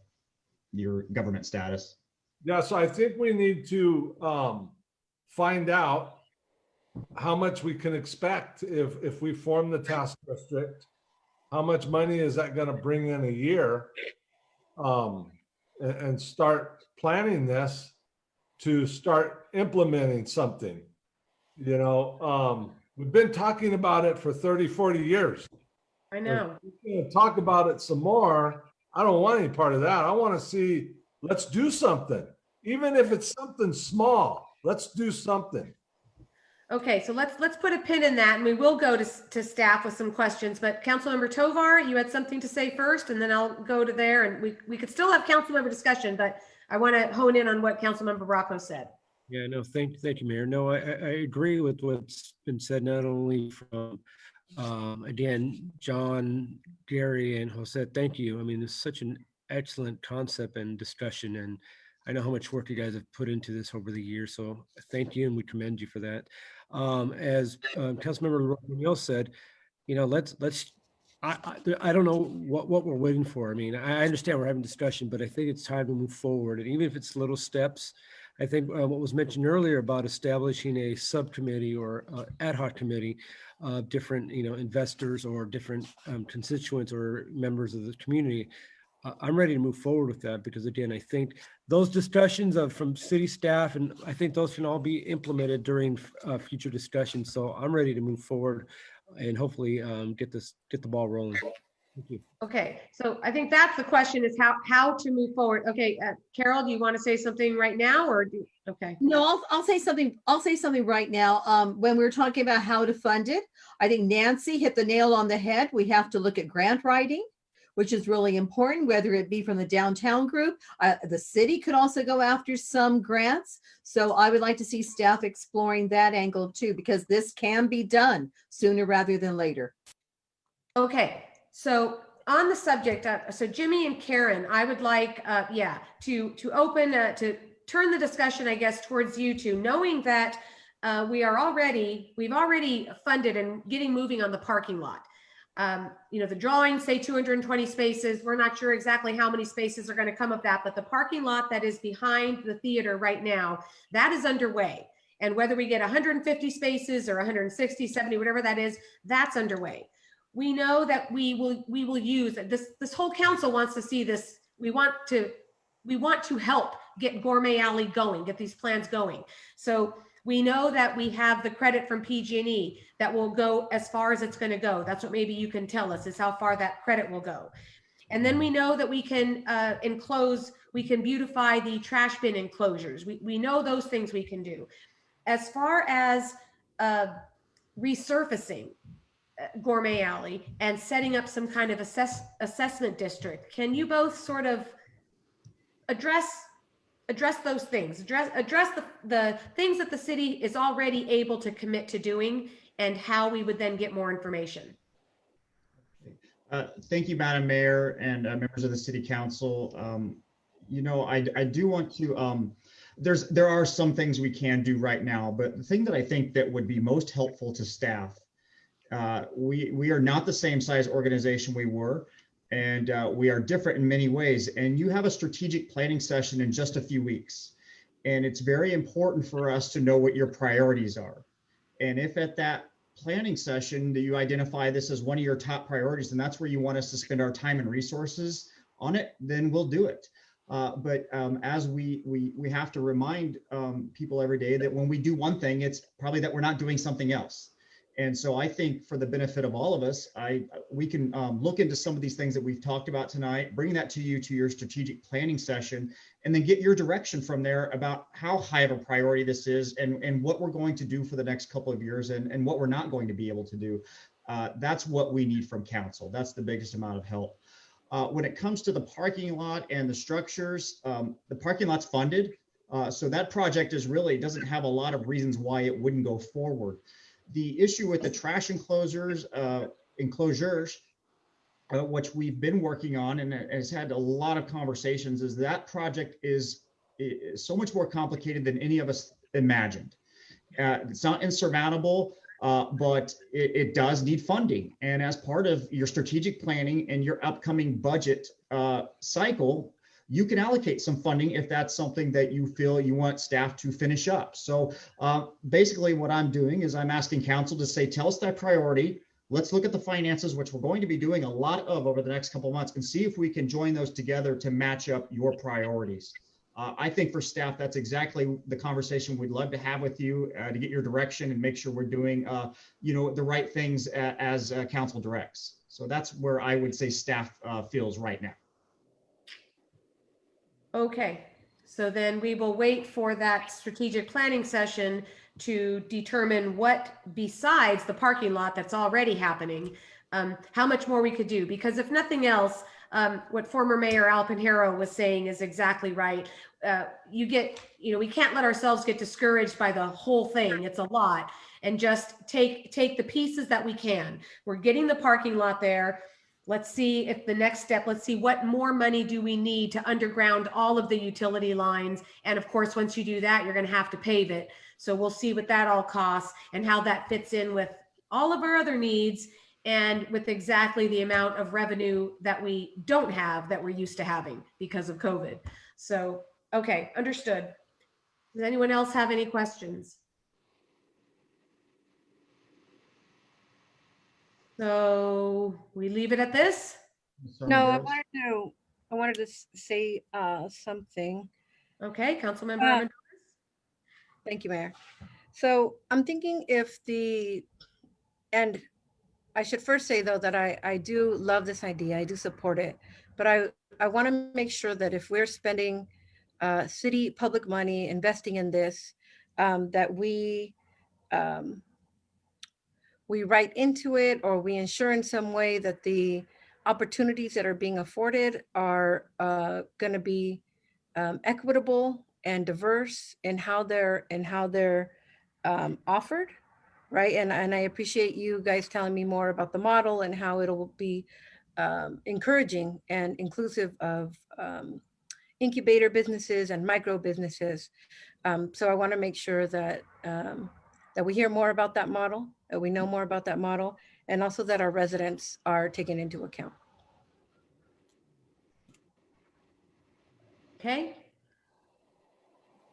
government status. Yeah, so I think we need to find out how much we can expect if we form the task district. How much money is that going to bring in a year? And start planning this to start implementing something. You know, we've been talking about it for 30, 40 years. I know. If we're going to talk about it some more, I don't want any part of that. I want to see, let's do something. Even if it's something small, let's do something. Okay, so let's put a pin in that, and we will go to staff with some questions. But Councilmember Tovar, you had something to say first, and then I'll go to there, and we could still have council member discussion, but I want to hone in on what Councilmember Bracco said. Yeah, no, thank you, Mayor. No, I agree with what's been said, not only from, again, John, Gary, and Jose. Thank you. I mean, it's such an excellent concept and discussion, and I know how much work you guys have put into this over the years. So thank you, and we commend you for that. As Councilmember O'Neill said, you know, I don't know what we're waiting for. I mean, I understand we're having discussion, but I think it's time to move forward. And even if it's little steps, I think what was mentioned earlier about establishing a subcommittee or ad hoc committee of different, you know, investors or different constituents or members of the community, I'm ready to move forward with that, because again, I think those discussions from city staff, and I think those can all be implemented during future discussions. So I'm ready to move forward and hopefully get the ball rolling. Thank you. Okay, so I think that's the question, is how to move forward. Okay, Carol, do you want to say something right now, or okay? No, I'll say something. I'll say something right now. When we were talking about how to fund it, I think Nancy hit the nail on the head. We have to look at grant writing, which is really important, whether it be from the downtown group. The city could also go after some grants. So I would like to see staff exploring that angle too, because this can be done sooner rather than later. Okay, so on the subject, so Jimmy and Karen, I would like, to open, to turn the discussion, I guess, towards you two, knowing that we've already funded and getting moving on the parking lot. You know, the drawings say 220 spaces. We're not sure exactly how many spaces are going to come of that, but the parking lot that is behind the theater right now, that is underway. And whether we get 150 spaces or 160, 70, whatever that is, that's underway. We know that we will use this whole council wants to see this. We want to help get Gourmet Alley going, get these plans going. So we know that we have the credit from PG&E that will go as far as it's going to go. That's what maybe you can tell us, is how far that credit will go. And then we know that we can we can beautify the trash bin enclosures. We know those things we can do. As far as resurfacing Gourmet Alley and setting up some kind of assessment district, can you both sort of address those things, address the things that the city is already able to commit to doing, and how we would then get more information? Thank you, Madam Mayor and members of the City Council. You know, I do want to, there are some things we can do right now, but the thing that I think that would be most helpful to staff, we are not the same size organization we were, and we are different in many ways. And you have a strategic planning session in just a few weeks. And it's very important for us to know what your priorities are. And if at that planning session that you identify this as one of your top priorities, and that's where you want us to spend our time and resources on it, then we'll do it. But as we have to remind people every day that when we do one thing, it's probably that we're not doing something else. And so I think for the benefit of all of us, we can look into some of these things that we've talked about tonight, bring that to you to your strategic planning session, and then get your direction from there about how high of a priority this is, and what we're going to do for the next couple of years, and what we're not going to be able to do. That's what we need from council. That's the biggest amount of help. When it comes to the parking lot and the structures, the parking lot's funded. So that project doesn't have a lot of reasons why it wouldn't go forward. The issue with the trash enclosures, which we've been working on and has had a lot of conversations, is that project is so much more complicated than any of us imagined. It's not insurmountable. but it does need funding. And as part of your strategic planning and your upcoming budget cycle, you can allocate some funding if that's something that you feel you want staff to finish up. So basically what I'm doing is I'm asking council to say, tell us that priority. Let's look at the finances, which we're going to be doing a lot of over the next couple of months, and see if we can join those together to match up your priorities. I think for staff, that's exactly the conversation we'd love to have with you to get your direction and make sure we're doing the right things as council directs. So that's where I would say staff feels right now. Okay, so then we will wait for that strategic planning session to determine what, besides the parking lot that's already happening, how much more we could do. Because if nothing else, what former Mayor Al Pinheiro was saying is exactly right. We can't let ourselves get discouraged by the whole thing. It's a lot. And just take the pieces that we can. We're getting the parking lot there. Let's see if the next step, let's see what more money do we need to underground all of the utility lines. And of course, once you do that, you're going to have to pave it. So we'll see what that all costs and how that fits in with all of our other needs and with exactly the amount of revenue that we don't have that we're used to having because of COVID. So, okay, understood. Does anyone else have any questions? So we leave it at this? No, I wanted to say something. Okay, Councilmember. Thank you, Mayor. So I'm thinking and I should first say though that I do love this idea. I do support it, but I want to make sure that if we're spending city public money investing in this, that we write into it or we ensure in some way that the opportunities that are being afforded are going to be equitable and diverse in how they're offered, right? And I appreciate you guys telling me more about the model and how it'll be encouraging and inclusive of incubator businesses and micro businesses. So I want to make sure that that we hear more about that model, that we know more about that model, and also that our residents are taken into account. Okay.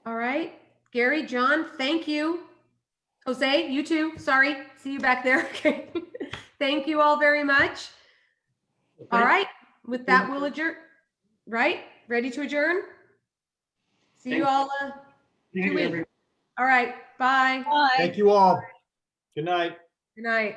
All right. Gary, John, thank you. Jose, you too. Sorry. See you back there. Okay. Thank you all very much. All right. With that, we'll adjourn. Right? Ready to adjourn? See you all 2 weeks. All right. Bye. Thank you all. Good night. Good night.